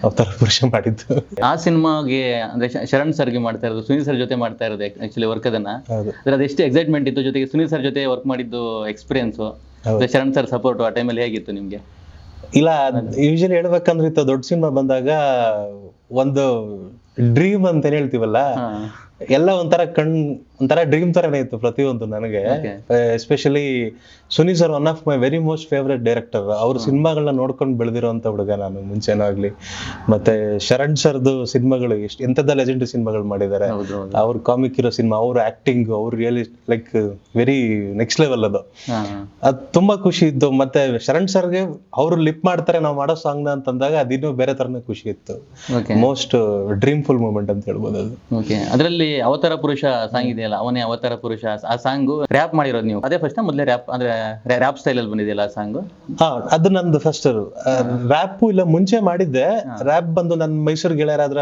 ಅವತಾರ ಪುರುಷ ಮಾಡಿದ್ದು. ಆ ಸಿನಿಮಾಗೆ ಅಂದ್ರೆ ಶರಣ್ ಸರ್ಗೆ ಮಾಡ್ತಾ ಇರೋದು, ಸುನೀಲ್ ಸರ್ ಜೊತೆ ಮಾಡ್ತಾ ಇರೋದು ಆಕ್ಚುಲಿ ವರ್ಕ್ ಅದನ್ನ. ಅದು ಎಷ್ಟು ಎಕ್ಸೈಟ್ಮೆಂಟ್ ಇತ್ತು, ಜೊತೆಗೆ ಸುನೀಲ್ ಸರ್ ಜೊತೆ ವರ್ಕ್ ಮಾಡಿದ್ದು ಎಕ್ಸ್ಪೀರಿಯನ್ಸ್, ಶರಣ್ ಸರ್ ಸಪೋರ್ಟ್ ಆ ಟೈಮಲ್ಲಿ ಹೇಗಿತ್ತು ನಿಮ್ಗೆ? ಇಲ್ಲ, ಯೂಶಲಿ ಹೇಳ್ಬೇಕಂದ್ರೆ ಇತ್ತು ದೊಡ್ಡ ಸಿನಿಮಾ ಬಂದಾಗ ಒಂದು ಡ್ರೀಮ್ ಅಂತ ಏನ್ ಹೇಳ್ತೀವಲ್ಲ, ಎಲ್ಲ ಒಂಥರ ಡ್ರೀಮ್ ತರನೇ ಇತ್ತು ಪ್ರತಿಯೊಂದು ನನಗೆ. Especially Sunil sir one of my very most favourite director. ಅವ್ರ ಸಿನಿಮಾಗಳನ್ನ ನೋಡ್ಕೊಂಡು ಬೆಳೆದಿರೋಂಥ ಹುಡುಗ ನಾನು ಮುಂಚೆನಾಗ್ಲಿ. ಮತ್ತೆ ಶರಣ್ ಸರ್ದು ಸಿನಿಮಾಗಳು ಎಂತೆಲ್ಲ ಲೆಜೆಂಡರಿ ಸಿನಿಮಾಗಳು ಮಾಡಿದ್ದಾರೆ. ಅವ್ರ ಕಾಮಿಕ್ ಇರೋ ಸಿನಿಮಾ, ಅವ್ರ ಆಕ್ಟಿಂಗ್, ಅವ್ರ really like very next level ಅದು ತುಂಬಾ ಖುಷಿ ಇತ್ತು. ಮತ್ತೆ ಶರಣ್ ಸರ್ಗೆ ಅವ್ರು ಲಿಪ್ ಮಾಡ್ತಾರೆ ನಾವು ಮಾಡೋ ಸಾಂಗ್ ನ ಅಂತಂದಾಗ ಅದಿನ್ನೂ ಬೇರೆ ತರನೇ ಖುಷಿ ಇತ್ತು. ಮೋಸ್ಟ್ ಡ್ರೀಮ್ ಫುಲ್ ಮೂಮೆಂಟ್ ಅಂತ ಹೇಳ್ಬೋದು ಅದು. ಅದರಲ್ಲಿ ಅವತಾರ ಪುರುಷ ಸಾಂಗ್ ಇದೆಯಲ್ಲ, ಅವನೇ ಅವತಾರ ಪುರುಷ, ಆ ಸಾಂಗ್ ರ್ಯಾಪ್ ಮಾಡಿರೋದು ನೀವು? ಅದೇ ಫಸ್ಟ್ ಮೊದಲೇ ರ್ಯಾಪ್ ಅಂದ್ರೆ ರ್ಯಾಪ್ ಸ್ಟೈಲ್ ಅಲ್ಲಿ ಬಂದಿದೆಯಲ್ಲ ಆ ಸಾಂಗ್? ಅದು ನಂದು ಫಸ್ಟ್ ರ್ಯಾಪ್ ಇಲ್ಲ, ಮುಂಚೆ ಮಾಡಿದ್ದೆ. ರ್ಯಾಪ್ ಬಂದು ನನ್ನ ಮೈಸೂರು ಗೆಳೆಯರಾದ್ರ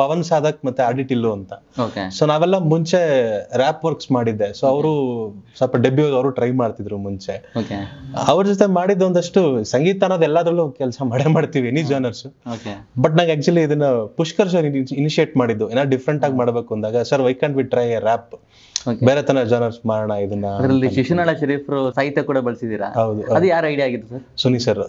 ಪವನ್ ಸಾಧಕ್ ಮತ್ತೆ ಆಡಿಟಿಲ್ಲು ಅಂತ. ಸೊ ನಾವೆಲ್ಲ ಮುಂಚೆ ರ್ಯಾಪ್ ವರ್ಕ್ಸ್ ಮಾಡಿದ್ದೆ. ಸೊ ಅವರು ಸ್ವಲ್ಪ ಡೆಬ್ಯೂ ಅವರು ಟ್ರೈ ಮಾಡ್ತಿದ್ರು ಮುಂಚೆ. ಅವ್ರ ಜೊತೆ ಮಾಡಿದ್ದು ಒಂದಷ್ಟು ಸಂಗೀತ ಅನ್ನೋದು ಎಲ್ಲಾದ್ರಲ್ಲೂ ಕೆಲಸ ಮಾಡೇ ಮಾಡ್ತೀವಿ, ಎನಿ ಜಾನರ್ಸ್. ಬಟ್ ನಂಗೆ ಆಕ್ಚುಲಿ ಇದನ್ನ ಪುಷ್ಕರ್ ಸರ್ ಇನಿಶಿಯೇಟ್ ಮಾಡಿದ್ದು, ಏನೋ ಡಿಫ್ರೆಂಟ್ ಆಗಿ ಮಾಡ್ಬೇಕು ಅಂದಾಗ, sir why can't we try a rap, ಬೇರೆ ತರ ಜಾನರ್ಸ್ ಮಾಡೋಣ ಇದನ್ನ. ಅದರಲ್ಲಿ ಶಿಶುನಾಳ ಶರೀಫ್ ಸಾಹಿತ್ಯ ಕೂಡ ಬಳಸಿದೀರಾ? ಹೌದು. ಅದು ಯಾರ ಐಡಿಯಾ ಆಗಿತ್ತು ಸರ್? Suni sir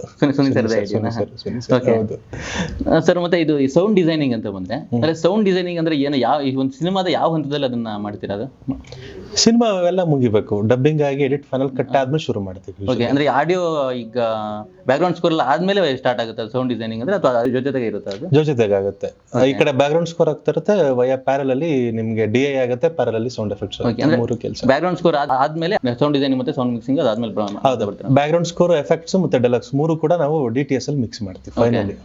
sir. ಮತ್ತೆ ಇದು ಸೌಂಡ್ ಡಿಸೈನಿಂಗ್ ಅಂತ ಬಂದ್ರೆ, ಅಂದ್ರೆ ಸೌಂಡ್ ಡಿಸೈನಿಂಗ್ ಅಂದ್ರೆ ಏನು, ಯಾವ ಒಂದು ಸಿನಿಮಾದ ಯಾವ ಹಂತದಲ್ಲಿ ಅದನ್ನ ಮಾಡ್ತೀರಾ? ಅದು ಸಿನಿಮಾ ಎಲ್ಲ ಮುಗಿಬೇಕು, ಡಬ್ಬಿಂಗ್ ಆಗಿ ಎಡಿಟ್ ಫೈನಲ್ ಕಟ್ ಆದ್ಮೇಲೆ ಶುರು ಮಾಡ್ತೀವಿ. ಓಕೆ, ಅಂದ್ರೆ ಆಡಿಯೋ ಈಗ ಬ್ಯಾಕ್ ಗ್ರೌಂಡ್ ಸ್ಕೋರ್ ಎಲ್ಲ ಆದ್ಮೇಲೆ ಸ್ಟಾರ್ಟ್ ಆಗುತ್ತೆ ಸೌಂಡ್ ಡಿಸೈನಿಂಗ್ ಅಂದ್ರೆ, ಅಥವಾ ಜೊತೆಗೆ ಇರುತ್ತೆ? ಅದು ಜೊತೆಗೆ ಆಗುತ್ತೆ. ಈ ಕಡೆ ಬ್ಯಾಕ್ ಗ್ರೌಂಡ್ ಸ್ಕೋರ್ ಆಗ್ತಾ ಇರುತ್ತೆ, ವಯಾ ಪ್ಯಾರಲ್ ಅಲ್ಲಿ ನಿಮ್ಗೆ ಡಿ ಐ ಆಗುತ್ತೆ, ಪ್ಯಾರಲ್ ಅಲ್ಲಿ ಸೌಂಡ್ ಎಫೆಕ್ಟ್ಸ್. ಮೂರು ಕೆಲಸ. ಬ್ಯಾಕ್ ಗ್ರೌಂಡ್ ಸ್ಕೋರ್ ಆದ್ಮೇಲೆ ಸೌಂಡ್ ಡಿಸೈನಿಂಗ್ ಮತ್ತೆ ಸೌಂಡ್ ಮಿಕ್ಸಿಂಗ್ ಅದಾದ್ಮೇಲೆ ಬ್ಯಾಕ್ ಗ್ರೌಂಡ್ ಸ್ಕೋರ್, ಎಫೆಕ್ಟ್ಸ್ ಮತ್ತೆ ಡೆಲಕ್ಸ್ ಮೂರು ಕೂಡ ನಾವು DTS ಅಲ್ಲಿ ಮಿಕ್ಸ್ ಮಾಡ್ತೀವಿ ಫೈನಲಿ.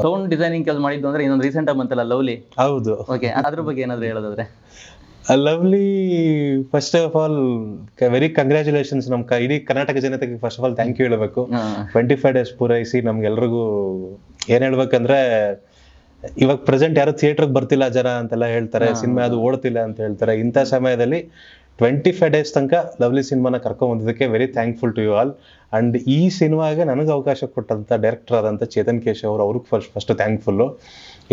ಸೌಂಡ್ ಡಿಸೈನಿಂಗ್ ಕೆಲಸ ಮಾಡಿದ್ದು ಅಂದ್ರೆ ಇನ್ನೊಂದು ರೀಸೆಂಟ್ ಆಗಿ ಬಂತಲ್ಲ ಲವ್ಲಿ. ಹೌದು. ಓಕೆ, ಅದ್ರ ಬಗ್ಗೆ ಏನಾದ್ರು ಹೇಳೋದಾದ್ರೆ? Lovely first of all very congratulations. ನಮ್ ಇಡೀ ಕರ್ನಾಟಕ ಜನತೆಗೆ first of all thank you ಹೇಳ್ಬೇಕು. 25 days ಪೂರೈಸಿ ನಮ್ಗೆಲ್ರಿಗೂ ಏನ್ ಹೇಳ್ಬೇಕಂದ್ರೆ, ಇವಾಗ ಪ್ರೆಸೆಂಟ್ ಯಾರು ಥಿಯೇಟರ್ಗೆ ಬರ್ತಿಲ್ಲ ಜನ ಅಂತೆಲ್ಲ ಹೇಳ್ತಾರೆ, ಸಿನಿಮಾ ಅದು ಓಡ್ತಿಲ್ಲ ಅಂತ ಹೇಳ್ತಾರೆ. ಇಂಥ ಸಮಯದಲ್ಲಿ 25 days ತನಕ ಲವ್ಲಿ ಸಿನಿಮಾನ ಕರ್ಕೊಂಡ್ ಬಂದಿದ್ದಕ್ಕೆ very thankful to you all. And ಈ ಸಿನಿಮಾಗೆ ನನಗೆ ಅವಕಾಶ ಕೊಟ್ಟಂತ ಡೈರೆಕ್ಟರ್ ಆದಂತ ಚೇತನ್ ಕೇಶವ್ ಅವ್ರಿಗೆ ಫಸ್ಟ್ ಥ್ಯಾಂಕ್ಫುಲ್.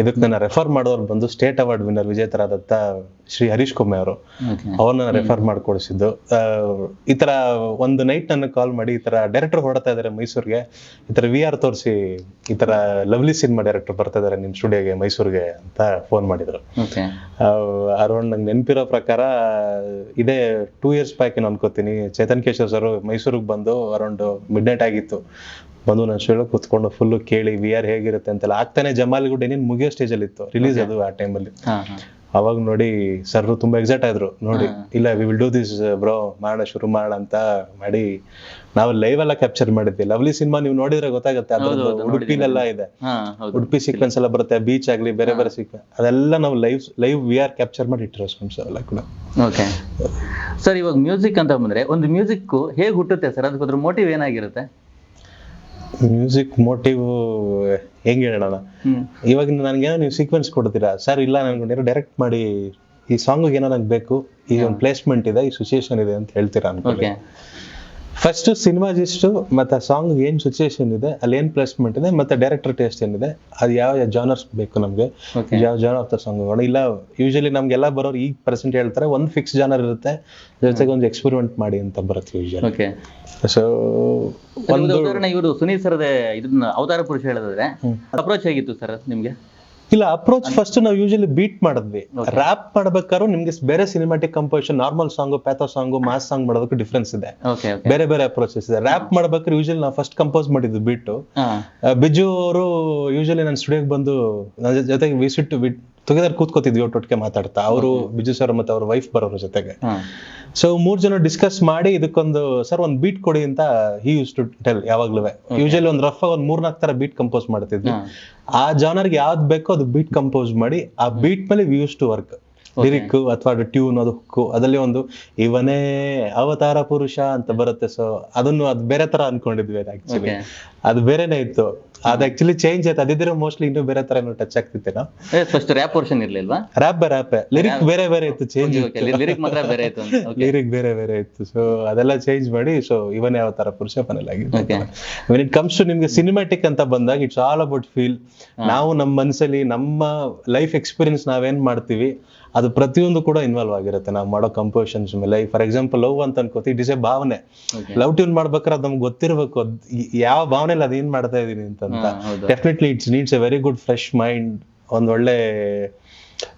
ಇದಕ್ಕೆ ನನ್ನ ರೆಫರ್ ಮಾಡೋರು ಬಂದು ಸ್ಟೇಟ್ ಅವಾರ್ಡ್ ವಿನ್ನರ್ ವಿಜೇತರಾದಂತ ಶ್ರೀ ಹರೀಶ್ ಕುಮಾರ್ ಅವರು, ಅವ್ರನ್ನ ರೆಫರ್ ಮಾಡ್ಕೊಡಿಸಿದ್ದು. ಈ ತರ ಒಂದು ನೈಟ್ ನನ್ನ ಕಾಲ್ ಮಾಡಿ, ಈ ತರ ಡೈರೆಕ್ಟರ್ ಹೊರಡ್ತಾ ಇದಾರೆ ಮೈಸೂರಿಗೆ, ಈ ತರ VR ತೋರಿಸಿ, ಈ ತರ ಲವ್ಲಿ ಸಿನಿಮಾ ಡೈರೆಕ್ಟರ್ ಬರ್ತಾ ಇದಾರೆ ನಿಮ್ ಸ್ಟುಡಿಯೋಗೆ ಮೈಸೂರಿಗೆ ಅಂತ ಫೋನ್ ಮಾಡಿದ್ರು. ಅರೌಂಡ್ ನಂಗೆ ನೆನಪಿರೋ ಪ್ರಕಾರ ಇದೇ 2 years ಬ್ಯಾಕ್ ಏನು ಅನ್ಕೋತೀನಿ, ಚೇತನ್ ಕೇಶವ್ ಸರ್ ಮೈಸೂರಿಗೆ ಬಂದು ಅರೌಂಡ್ ಮಿಡ್ ನೈಟ್ ಆಗಿತ್ತು, ಬಂದು ನನ್ನ ಶೋ ಕುತ್ಕೊಂಡು ಫುಲ್ ಕೇಳಿ VR ಹೇಗಿರುತ್ತೆ ಅಂತೆಲ್ಲ. ಆಗ್ತಾನೆ ಜಮಾಲಿಗುಡ್ ಏನೇನು ಮುಗಿಯೋ ಸ್ಟೇಜ್ ಅಲ್ಲಿ ಇತ್ತು, ರಿಲೀಸ್ ಅದು ಆ ಟೈಮಲ್ಲಿ. ಅವಾಗ ನೋಡಿ ಸರ್ ತುಂಬಾ ಎಕ್ಸೈಟ್ ಆದ್ರು ನೋಡಿ, ಇಲ್ಲ we will do this bro, ಮಾಡೋಣ ಶುರು ಮಾಡೋಣ ಅಂತ ಮಾಡಿ ನಾವು ಲೈವ್ ಎಲ್ಲ ಕ್ಯಾಪ್ಚರ್ ಮಾಡಿದ್ವಿ. ಲವ್ಲಿ ಸಿನಿಮಾ ನೀವು ನೋಡಿದ್ರೆ ಗೊತ್ತಾಗುತ್ತೆ, ಉಡುಪಿಲೆಲ್ಲ ಇದೆ, ಉಡುಪಿ ಸೀಕ್ವೆನ್ಸ್ ಎಲ್ಲ ಬರುತ್ತೆ, ಬೀಚ್ ಆಗ್ಲಿ ಬೇರೆ ಬೇರೆ ಸೀಕ್ವೆನ್ಸ್, ಅದೆಲ್ಲ ನಾವು ಲೈವ್ VR ಕ್ಯಾಪ್ಚರ್ ಮಾಡಿ ಇಟ್ಟಿರೋ ಎಲ್ಲ ಕೂಡ. ಓಕೆ ಸರ್, ಇವಾಗ ಮ್ಯೂಸಿಕ್ ಅಂತ ಬಂದ್ರೆ ಒಂದು ಮ್ಯೂಸಿಕ್ ಹೇಗೆ ಹುಟ್ಟುತ್ತೆ ಸರ್? ಅದಕ್ಕೋದ್ರ ಮೋಟಿವ್ ಏನಾಗಿರುತ್ತೆ? ಮ್ಯೂಸಿಕ್ ಮೋಟಿವ್ ಹೆಂಗ್ ಹೇಳೋಣ, ಇವಾಗ ನನ್ಗೇನೋ ನೀವು ಸೀಕ್ವೆನ್ಸ್ ಕೊಡ್ತೀರಾ ಸರ್, ಇಲ್ಲ ನನ್ಗೆ ಡೈರೆಕ್ಟ್ ಮಾಡಿ ಈ ಸಾಂಗ್ ಏನೋ ನಂಗೆ ಬೇಕು, ಈ ಒಂದು ಪ್ಲೇಸ್ಮೆಂಟ್ ಇದೆ, ಈ ಸಿಚುಯೇಷನ್ ಇದೆ ಅಂತ ಹೇಳ್ತೀರಾ ಅನ್ಕೊಳ್ಳಿ. ಫಸ್ಟ್ ಸಿನಿಮಾಜಿಸ್ಟು ಮತ್ತೆ ಸಾಂಗ್ ಏನ್ ಸಿಚುಯೇಷನ್ ಇದೆ, ಅಲ್ಲಿ ಏನ್ ಪ್ಲೇಸ್ಮೆಂಟ್ ಇದೆ, ಮತ್ತೆ ಡೈರೆಕ್ಟರ್ ಟೇಸ್ಟ್ ಏನಿದೆ, ಅದು ಯಾವ ಜಾನರ್ಸ್ ಬೇಕು ನಮ್ಗೆ, ಯಾವ ಜಾನರ್ ಆಫ್ ದ ಸಾಂಗ್. ಇಲ್ಲ ಯೂಶಲಿ ನಮ್ಗೆಲ್ಲ ಬರೋರು ಈಗ ಪ್ರೆಸೆಂಟ್ ಹೇಳ್ತಾರೆ ಒಂದು ಫಿಕ್ಸ್ ಜಾನರ್ ಇರುತ್ತೆ, ಜೊತೆಗೆ ಒಂದು ಎಕ್ಸ್ಪೆರಿಮೆಂಟ್ ಮಾಡಿ ಅಂತ ಬರುತ್ತೆ ಯೂಶಲಿ. ಸೊ ಉದಾಹರಣೆ ಇವರು ಸುನೀಲ್ ಸರ್ ಇದನ್ನ ಅವತಾರ ಪುರುಷ ಹೇಳಿದ್ರೆ ಅಪ್ರೋಚ್ ಹೇಗಿತ್ತು ಸರ್ ನಿಮ್ಗೆ? ಇಲ್ಲ, ಅಪ್ರೋಚ್ ಫಸ್ಟ್ ನಾವು ಯೂಶಲಿ ಬೀಟ್ ಮಾಡಿದ್ವಿ. ರ್ಯಾಪ್ ಮಾಡ್ಬೇಕಾದ್ರೂ ನಿಮ್ಗೆ ಬೇರೆ cinematic composition, normal song, pathos song, mass song ಮಾಡೋದಕ್ಕೆ ಡಿಫ್ರೆನ್ಸ್ ಇದೆ, ಬೇರೆ ಬೇರೆ ಅಪ್ರೋಚಸ್ ಇದೆ. ರ್ಯಾಪ್ ಮಾಡ್ಬೇಕಾದ್ರೆ ಯೂಶಲಿ ನಾವು ಫಸ್ಟ್ ಕಂಪೋಸ್ ಮಾಡಿದ್ದು ಬೀಟು. ಬಿಜು ಅವರು ಯೂಶಲಿ ನನ್ನ ಸ್ಟುಡಿಯೋಗೆ ಬಂದು ನನ್ನ ಜೊತೆಗೆ ಟುಗೆದರ್ ಕೂತ್ಕೋತಿದ್ವಿ ಒಟ್ಟೊಟ್ಟಿಗೆ ಮಾತಾಡ್ತಾ, ಅವರು ಬಿಜು ಸರ್ ಮತ್ತೆ ಅವ್ರ ವೈಫ್ ಬರೋರ ಜೊತೆಗೆ. ಸೊ 3 ಜನ ಡಿಸ್ಕಸ್ ಮಾಡಿ ಇದಕ್ಕೊಂದು ಸರ್ ಒಂದು ಬೀಟ್ ಕೊಡಿ ಅಂತ ಹಿ ಯೂಸ್ ಟು ಟೆಲ್. ಯಾವಾಗ್ಲೂ ಯೂಶಲಿ ಒಂದು ರಫ್ ಒಂದು 3-4 ತರ ಬೀಟ್ ಕಂಪೋಸ್ ಮಾಡ್ತಿದ್ವಿ. ಆ ಜಾನರ್ಗೆ ಯಾವ್ದು ಬೇಕೋ ಅದು ಬೀಟ್ ಕಂಪೋಸ್ ಮಾಡಿ ಆ ಬೀಟ್ ಮೇಲೆ we use to work. Lyric ಅಥವಾ ಟ್ಯೂನ್, ಅದು ಹುಕ್ಕು, ಅದರಲ್ಲಿ ಒಂದು ಇವನೇ ಅವತಾರ ಪುರುಷ ಅಂತ ಬರುತ್ತೆ. ಸೊ ಅದು ಬೇರೆ ತರ ಅನ್ಕೊಂಡಿದ್ವಿ. ಆಕ್ಚುಲಿ ಅದು ಬೇರೆನೆ ಇತ್ತು, ಅದು ಆಕ್ಚುಲಿ ಚೇಂಜ್ ಆಯ್ತು. ಅದಿದ್ರೆ ಮೋಸ್ಟ್ಲಿ ಇನ್ನೂ ಬೇರೆ ತರ ಟಚ್ ಆಗ್ತಿತ್ತೆ. ನಾವು ಫಸ್ಟ್ ರ್ಯಾಪ್ ಪೋರ್ಷನ್ ಇರ್ಲಿಲ್ವಾ? ರ್ಯಾಪ್ ಲಿರಿಕ್ ಬೇರೆ ಬೇರೆ ಇತ್ತು, ಚೇಂಜ್ ಲಿರಿಕ್ ಮಾತ್ರ ಬೇರೆ ಇತ್ತು, ಲಿರಿಕ್ ಬೇರೆ ಬೇರೆ ಇತ್ತು. ಸೊ ಅದೆಲ್ಲ ಚೇಂಜ್ ಮಾಡಿ ಸೊ ಇವನೇ ಅವತಾರ ಪುರುಷ ಫೈನಲ್ ಆಗಿದೆ. ವೆನ್ ಇಟ್ ಕಮ್ಸ್ ಟು ನಿಮ್ಗೆ ಸಿನಿಮ್ಯಾಟಿಕ್ ಅಂತ ಬಂದಾಗ ಇಟ್ಸ್ ಆಲ್ ಅಬೌಟ್ ಫೀಲ್. ನಾವು ನಮ್ಮ ಮನಸ್ಸಲ್ಲಿ ನಮ್ಮ ಲೈಫ್ ಎಕ್ಸ್ಪೀರಿಯನ್ಸ್ ನಾವೇನ್ ಮಾಡ್ತೀವಿ ಅದು ಪ್ರತಿಯೊಂದು ಕೂಡ ಇನ್ವಾಲ್ವ್ ಆಗಿರುತ್ತೆ ನಾವು ಮಾಡೋ ಕಂಪೋಸಿಷನ್ಸ್ ಮೇಲೆ. ಫಾರ್ ಎಕ್ಸಾಂಪಲ್ ಲವ್ ಅಂತ ಅನ್ಕೋತಿ, ಇಟ್ ಇಸ್ ಎ ಭಾವನೆ. ಲವ್ ಟ್ಯೂನ್ ಮಾಡ್ಬೇಕಾದ್ರೆ ಅದು ನಮ್ಗೆ ಗೊತ್ತಿರ್ಬೇಕು ಯಾವ ಭಾವನೆಯಲ್ಲಿ ಅದೇನ್ ಮಾಡ್ತಾ ಇದೀನಿ ಅಂತ. Definitely it's needs A very good fresh mind. ಒಂದ್ ಒಳ್ಳೆ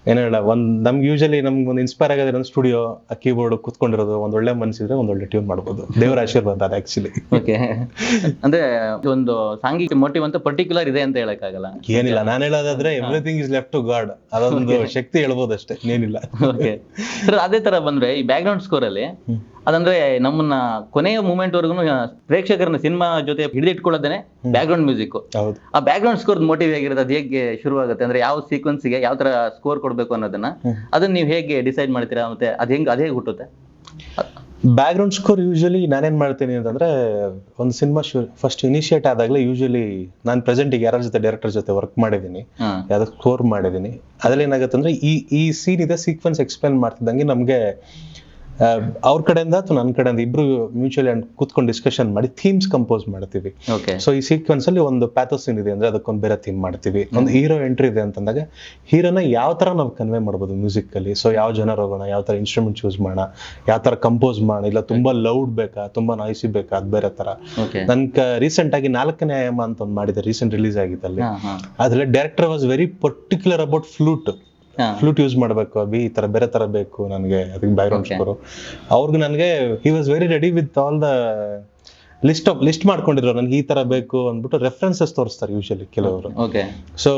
ಏನ್ ಹೇಳ, ನಮ್ಗೆ ಯೂಶಲಿ ನಮ್ಗೆ ಒಂದು ಇನ್ಸ್ಪೈರ್ ಆಗೋದ್ರೆ ಒಂದು ಸ್ಟುಡಿಯೋ, ಕೀಬೋರ್ಡ್ ಕುತ್ಕೊಂಡಿರೋದು, ಒಂದ್ ಒಳ್ಳೆ ಮನ್ಸಿದ್ರೆ ಒಂದ್ ಒಳ್ಳೆ ಟ್ಯೂನ್ ಮಾಡ್ಬೋದು. ದೇವರ ಆಶೀರ್ವಾದ ಅದು ಆಕ್ಚುಲಿ. ಓಕೆ, ಅಂದ್ರೆ ಒಂದು ಸಾಂಗಿಕ ಮೋಟಿವ್ ಅಂತ ಪರ್ಟಿಕ್ಯುಲರ್ ಇದೆ ಅಂತ ಹೇಳಕ್ಕಾಗಲ್ಲ. ಏನಿಲ್ಲ, ನಾನು ಹೇಳೋದಾದ್ರೆ everything is left to God, ಅದೊಂದು ಶಕ್ತಿ ಹೇಳ್ಬೋದು ಅಷ್ಟೇ, ಏನಿಲ್ಲ. ಓಕೆ ಸರ್, ಅದೇ ತರ ಬಂದ್ರೆ ಈ ಬ್ಯಾಕ್ ಗ್ರೌಂಡ್ ಸ್ಕೋರ್ ಅಲ್ಲಿ ಅದಂದ್ರೆ ನಮ್ಮನ್ನ ಕೊನೆಯ ಮೂಮೆಂಟ್ ವರ್ಗು ಪ್ರೇಕ್ಷಕರನ್ನ ಸಿನಿಮಾ ಜೊತೆ ಹಿಡಿದಿಟ್ಕೊಳ್ಳೋದೇನೆ ಬ್ಯಾಕ್ ಗ್ರೌಂಡ್ ಮ್ಯೂಸಿಕ್. ಆ ಬ್ಯಾಕ್ ಗ್ರೌಂಡ್ ಸ್ಕೋರ್ ಮೋಟಿವ್ ಆಗಿರೋದು ಅದು ಹೇಗೆ ಶುರುವಾಗುತ್ತೆ? ಅಂದ್ರೆ ಯಾವ ಸೀಕ್ವೆನ್ಸ್ ಗೆ ಯಾವ ತರ ಸ್ಕೋರ್ ಕೊಡ್ಬೇಕು ಅನ್ನೋದನ್ನ ಅದನ್ನ ನೀವು ಹೇಗೆ ಡಿಸೈಡ್ ಮಾಡ್ತೀರಾ? ಮತ್ತೆ ಅದೇ ಹೇಗೆ ಹುಟ್ಟುತ್ತೆ ಬ್ಯಾಕ್ ಗ್ರೌಂಡ್ ಸ್ಕೋರ್? ಯೂಶಲಿ ನಾನೇನ್ ಮಾಡ್ತೀನಿ ಅಂತಂದ್ರೆ, ಒಂದು ಸಿನಿಮಾ ಫಸ್ಟ್ ಇನಿಷಿಯೇಟ್ ಆದಾಗಲೇ ಯೂಶಲಿ ನಾನು ಪ್ರೆಸೆಂಟ್ ಈಗ ಯಾರ ಜೊತೆ ಡೈರೆಕ್ಟರ್ ಜೊತೆ ವರ್ಕ್ ಮಾಡಿದೀನಿ, ಯಾವ್ದು ಸ್ಕೋರ್ ಮಾಡಿದೀನಿ, ಅದ್ರಲ್ಲಿ ಏನಾಗುತ್ತೆ ಅಂದ್ರೆ ಈ ಸೀನ್ ಇದೆ ಸೀಕ್ವೆನ್ಸ್ ಎಕ್ಸ್ಪ್ಲೇನ್ ಮಾಡ್ತಿದ್ದಂಗೆ ನಮ್ಗೆ ಅವ್ರ ಕಡೆಯಿಂದ ಅಥವಾ ನನ್ನ ಕಡೆಯಿಂದ ಇಬ್ರು ಮ್ಯೂಚುವಲಿ ಕೂತ್ಕೊಂಡು ಡಿಸ್ಕಷನ್ ಮಾಡಿ ಥೀಮ್ಸ್ ಕಂಪೋಸ್ ಮಾಡ್ತೀವಿ. ಸೊ ಈ ಸೀಕ್ವೆನ್ಸ್ ಅಲ್ಲಿ ಒಂದು ಪ್ಯಾಥೋಸಿನ್ ಇದೆ ಅಂದ್ರೆ ಅದಕ್ಕೊಂದು ಬೇರೆ ಥೀಮ್ ಮಾಡ್ತೀವಿ. ಒಂದು ಹೀರೋ ಎಂಟ್ರಿ ಇದೆ ಅಂತಂದಾಗ ಹೀರೋನ ಯಾವ ತರ ನಾವು ಕನ್ವೆ ಮಾಡ್ಬೋದು ಮ್ಯೂಸಿಕ್ ಅಲ್ಲಿ. ಸೊ ಯಾವ ಜನರ್ ಹೋಗೋಣ, ಯಾವ ತರ ಇನ್ಸ್ಟ್ರೂಮೆಂಟ್ ಯೂಸ್ ಮಾಡೋಣ, ಯಾವ ತರ ಕಂಪೋಸ್ ಮಾಡೋಣ, ಇಲ್ಲ ತುಂಬಾ ಲೌಡ್ ಬೇಕಾ, ತುಂಬಾ ನಾಯ್ಸಿ ಬೇಕಾ, ಅದು ಬೇರೆ ತರ. ನನ್ ರೀಸೆಂಟ್ ಆಗಿ 4ನೇ ಆಯಾಮ ಅಂತ ಒಂದು ಮಾಡಿದೆ, ರೀಸೆಂಟ್ ರಿಲೀಸ್ ಆಗಿದೆ. ಅಲ್ಲಿ ಅದ್ರಲ್ಲಿ director was very particular about flute use ಮಾಡ್ಬೇಕು, ಈ ತರ ಬೇರೆ ತರ ಬೇಕು ನನಗೆ, ಅದಕ್ಕೆ ಬ್ಯಾಕ್ ಗ್ರೌಂಡ್ ಸ್ಕೋರ್. ಅವ್ರಿಗೆ ನನಗೆ he was very ready with all the list ಮಾಡ್ಕೊಂಡಿದ್ರು, ನನ್ಗೆ ಈ ತರ ಬೇಕು ಅಂದ್ಬಿಟ್ಟು ರೆಫರೆನ್ಸಸ್ ತೋರಿಸ್ತಾರೆ ಯೂಶಲಿ ಕೆಲವರು. So